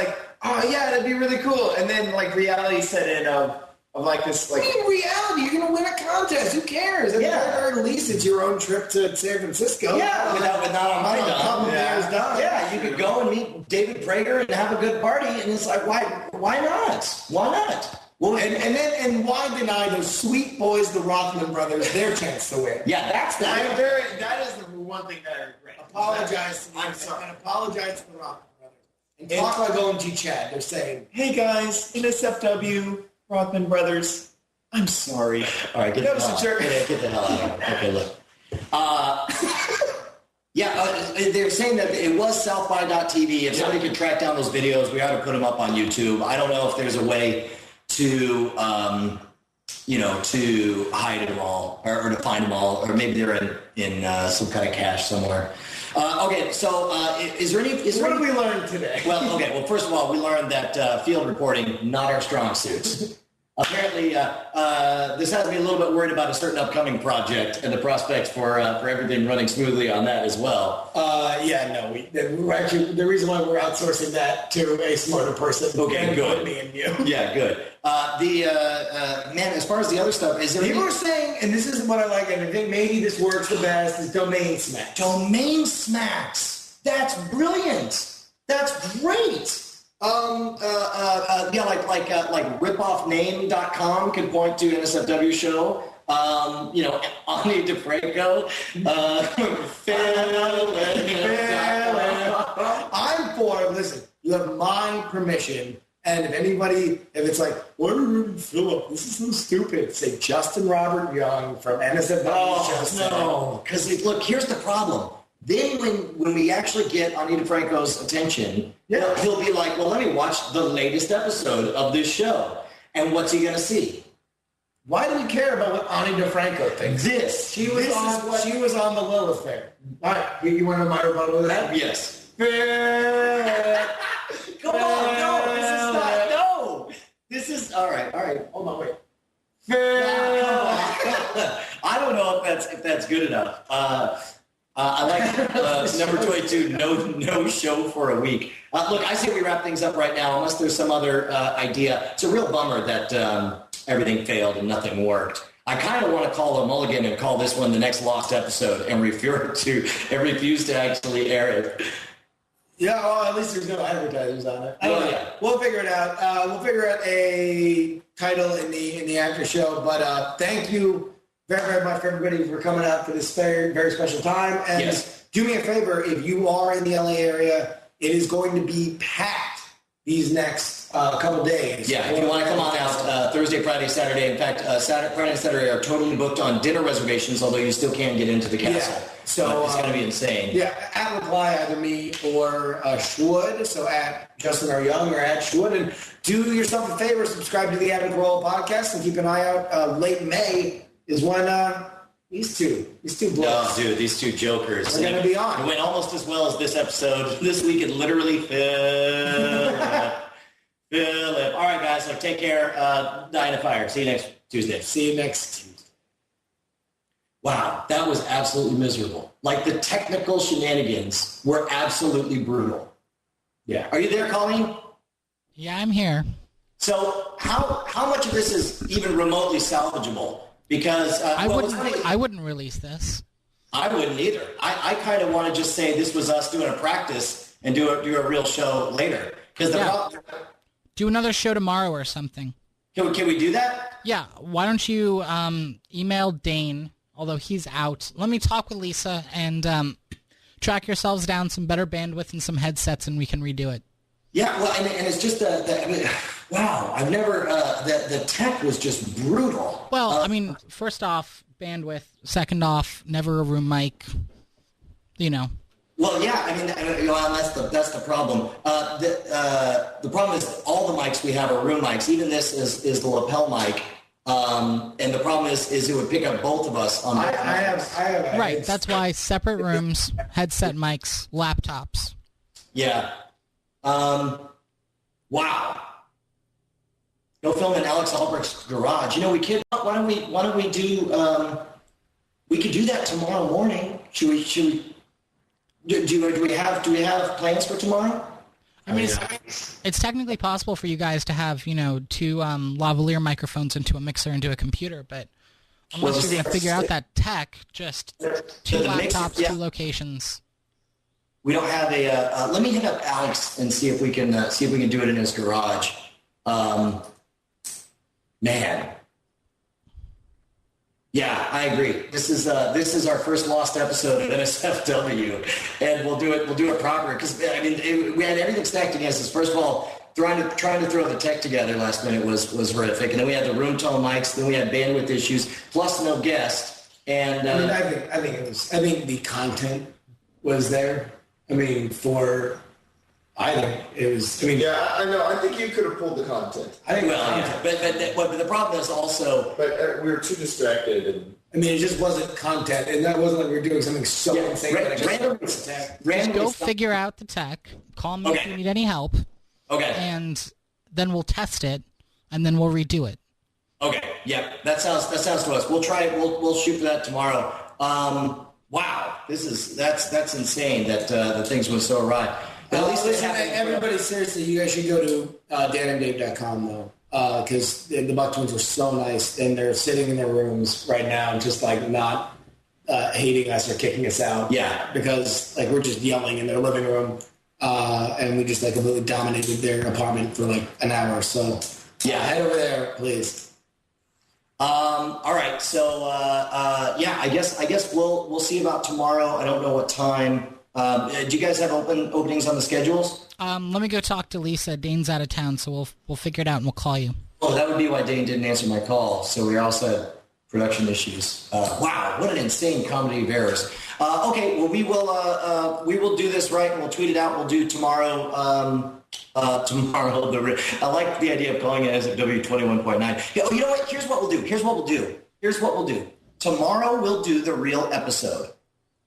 yeah, that'd be really cool. And then reality set in of like this, in reality, you're gonna win a contest. Who cares? At the very least, it's your own trip to San Francisco. Without on my dime. Yeah, you could go and meet David Prager and have a good party, and it's like, why not? Why not? Well, and why deny those sweet boys, the Rothman brothers, their chance to win? Yeah, that is the one thing that I regret. Apologize to the Rothman brothers. And talk like OMG Chad. They're saying, hey guys, NSFW, Rothman brothers, I'm sorry. All right, get the hell out of here. Okay, look. They're saying that it was southby.tv. If somebody could track down those videos, we ought to put them up on YouTube. I don't know if there's a way to to hide them all or to find them all, or maybe they're in some kind of cache somewhere. Is there any? What did we learn today? Well, first of all, we learned that field reporting not our strong suits. Apparently, this has me a little bit worried about a certain upcoming project and the prospects for everything running smoothly on that as well. We're actually, the reason why we're outsourcing that to a smarter person. Okay, good. Me and you. Yeah, good. Man, as far as the other stuff, is there? People are saying, and this is what I like, and I think maybe this works the best, is domain smacks. Domain smacks. That's brilliant. That's great. Like ripoffname.com can point to NSFW show. Ani DeFranco. I'm for, listen, you have my permission. And if it's like, what are Philip? This is so stupid. Say Justin Robert Young from NSFW. No, because look, here's the problem. Then when we actually get Ani DeFranco's attention, he'll be like, well, let me watch the latest episode of this show. And what's he going to see? Why do we care about what Ani DeFranco thinks? She was on the Lilith Fair. All right, you want to my rebuttal with that? Yes. Come on, no, this is not, no. This is, all right, hold on, wait. I don't know if that's good enough. I like number 22, no show for a week. Look, I say we wrap things up right now, unless there's some other idea. It's a real bummer that everything failed and nothing worked. I kind of want to call a mulligan and call this one the next lost episode and refuse to actually air it. Yeah, well, at least there's no advertisers on it. I don't know. Yeah. We'll figure it out. We'll figure out a title in the after show. But thank you very, very much for everybody for coming out for this very, very special time. And Yes. do me a favor, if you are in the LA area, it is going to be packed these next couple days. Yeah, if you want to come on out Thursday, Friday, Saturday. In fact, Friday and Saturday are totally booked on dinner reservations, although you still can get into the castle. Yeah. So But it's going to be insane. Yeah, at Reply, either me or Schwood. So at Justin R. Young or at Schwood. And do yourself a favor, subscribe to the Adam Carolla podcast and keep an eye out. Late May is when these two blokes. No, dude, these two jokers. They're going to be on. It went almost as well as this episode. This week it literally Philip. All right, guys, so take care. Die in a fire. See you next Tuesday. See you next Tuesday. Wow, that was absolutely miserable. Like, the technical shenanigans were absolutely brutal. Yeah. Are you there, Colleen? Yeah, I'm here. So how much of this is even remotely salvageable? Because I wouldn't release this. I wouldn't either. I kind of want to just say this was us doing a practice and do a real show later. Because do another show tomorrow or something. Can we do that? Yeah. Why don't you email Dane, although he's out. Let me talk with Lisa and track yourselves down some better bandwidth and some headsets, and we can redo it. Yeah, well, and it's just wow, I've never, the tech was just brutal. Well, I mean, first off, bandwidth. Second off, never a room mic. You know. Well, yeah, I mean, that's the problem. The problem is all the mics we have are room mics. Even this is the lapel mic. And the problem is it would pick up both of us on the I have right, that's why separate rooms, headset mics, laptops. Yeah. Wow. Go film in Alex Albrecht's garage. You know, we could. Why don't we do? We could do that tomorrow morning. Should we? Do we have plans for tomorrow? I mean, it's technically possible for you guys to have, you know, two lavalier microphones into a mixer into a computer, but unless you're going to figure out that tech, just two laptops, two locations. We don't have a. Let me hit up Alex and see if we can do it in his garage. Man. Yeah, I agree. This is our first lost episode of NSFW, and we'll do it proper because I mean we had everything stacked against us. First of all, trying to throw the tech together last minute was horrific, and then we had the room tone mics, then we had bandwidth issues, plus no guest. And I think the content was there. I mean, yeah, I know. I think you could have pulled the content. I think but the problem is also. But we were too distracted. And I mean, it just wasn't content, and that wasn't like we were doing something so insane. Just go figure out the tech. Call me if you need any help. Okay. And then we'll test it, and then we'll redo it. Okay. Yeah, that sounds to us. We'll try it. We'll shoot for that tomorrow. Wow, that's insane that things went so awry. But at least listen, everybody, seriously, you guys should go to dananddave.com though, because the Buck Twins were so nice, and they're sitting in their rooms right now, just like not hating us or kicking us out. Yeah, because like we're just yelling in their living room, and we just like completely dominated their apartment for like an hour. So yeah, head over there, please. All right, so yeah, I guess we'll see about tomorrow. I don't know what time. Do you guys have openings on the schedules? Let me go talk to Lisa. Dane's out of town, so we'll figure it out and we'll call you. Oh, that would be why Dane didn't answer my call. So we also had production issues. Wow, what an insane comedy of errors. Okay, well we will do this right and we'll tweet it out. We'll do tomorrow. Tomorrow, I like the idea of calling it NSFW 21.9. You know what? Here's what we'll do. Tomorrow we'll do the real episode.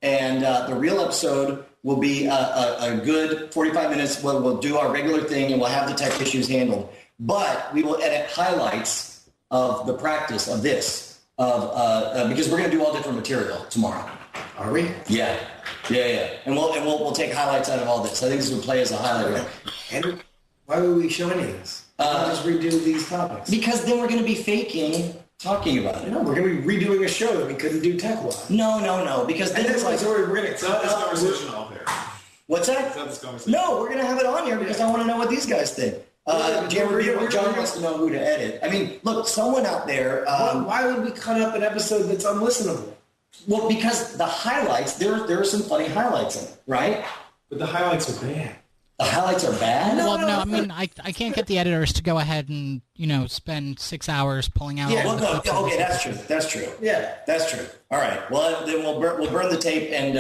and the real episode will be a good 45 minutes. We'll do our regular thing, and we'll have the tech issues handled. But we will edit highlights of the practice of this, because we're going to do all different material tomorrow. Are we? Yeah. And we'll take highlights out of all this. I think this will play as a highlight reel. And why would we show any of this? Why just redo these topics? Because then we're going to be faking talking about it. No, we're going to be redoing a show that we couldn't do tech-wise. No. Because then it's like we're going to Set this conversation off here. What's that? Set this conversation. No, we're going to have it on here because I want to know what these guys think. John wants to know who to edit. I mean, look, someone out there. Why would we cut up an episode that's unlistenable? Well, because the highlights, there are some funny highlights in it, right? But the highlights are bad. The highlights are bad? No, I mean, I can't get the editors to go ahead and, spend 6 hours pulling out all the clips. Okay, that's true. Yeah. That's true. All right. Well, then we'll burn the tape and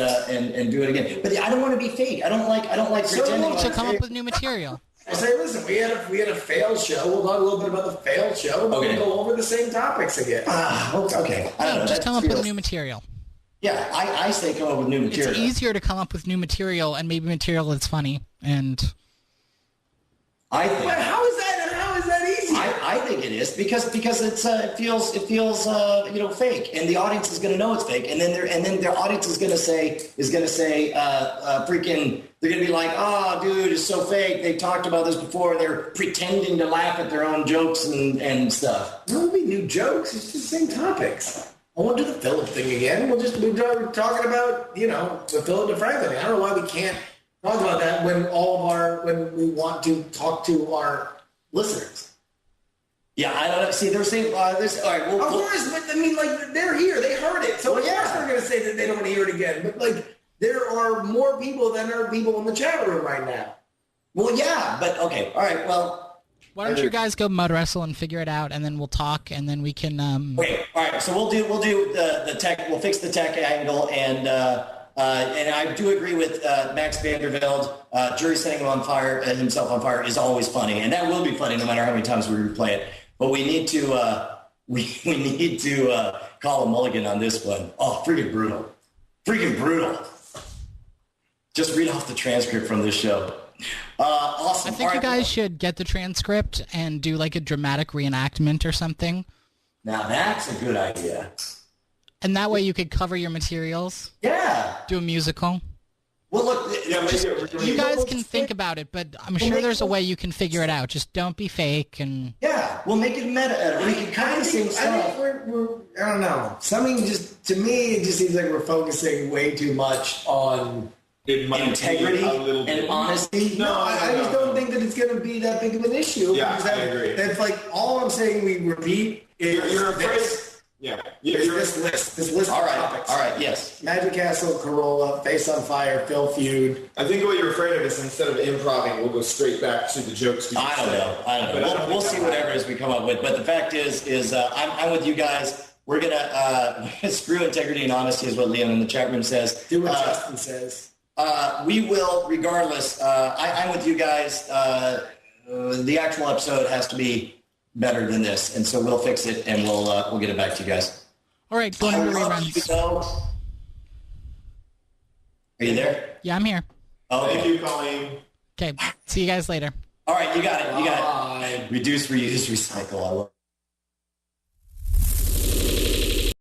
do it again. But I don't want to be fake. I don't like pretending. So come up with new material. I say, listen, we had a failed show. We'll talk a little bit about the failed show. But we'll go over the same topics again. Okay. I don't know. Just come up with new material. Yeah, I say come up with new material. It's easier to come up with new material and maybe material that's funny. And I think. But how is that easy? I think it is because it feels fake, and the audience is going to know it's fake, and then their audience is going to say freaking. They're going to be like, oh, dude, it's so fake. They talked about this before, and they're pretending to laugh at their own jokes and stuff. There will be new jokes. It's just the same topics. I won't do the Philip thing again. We'll just be talking about, the Philip DeFranco thing. I don't know why we can't talk about that when when we want to talk to our listeners. Yeah, I don't know. See, they're saying, all right, of course, but I mean, like, they're here. They heard it. So, of course, they're going to say that they don't want to hear it again. But, like, there are more people than there are people in the chat room right now. Well, yeah, but, okay. All right, well. Why don't you guys go mud wrestle and figure it out, and then we'll talk, and then we can. Okay, all right. So we'll do the tech. We'll fix the tech angle, and I do agree with Max Vandervelde. Jury setting himself on fire is always funny, and that will be funny no matter how many times we replay it. But we need to we need to call a mulligan on this one. Oh, freaking brutal! Just read off the transcript from this show. Awesome. I think you guys should get the transcript and do like a dramatic reenactment or something. Now that's a good idea. And that way you could cover your materials. Yeah. Do a musical. Well, look, you guys can think about it, but I'm sure there's a way you can figure it out. Just don't be fake and. Yeah, we'll make it meta. We can kind of sing stuff. I think I don't know. Something to me, it just seems like we're focusing way too much on integrity and honesty. No, I just don't think that it's going to be that big of an issue. Yeah, I agree. That's like all I'm saying. We repeat is you're afraid. Yeah, this list. All right, of topics. all right, yes. Magic Castle, Corolla, Face on Fire, Phil Feud. I think what you're afraid of is instead of improving, we'll go straight back to the jokes. I don't know. We'll see whatever it is we come up with. But the fact is I'm with you guys. We're gonna screw integrity and honesty is what Leon in the chat room says. Do what Justin says. We will, regardless. I'm with you guys. The actual episode has to be better than this, and so we'll fix it and we'll get it back to you guys. All right, going to reruns. Are you there? Yeah, I'm here. Okay. Thank you, Colleen. Okay, see you guys later. All right, you got it. Reduce, reuse, recycle. I love it.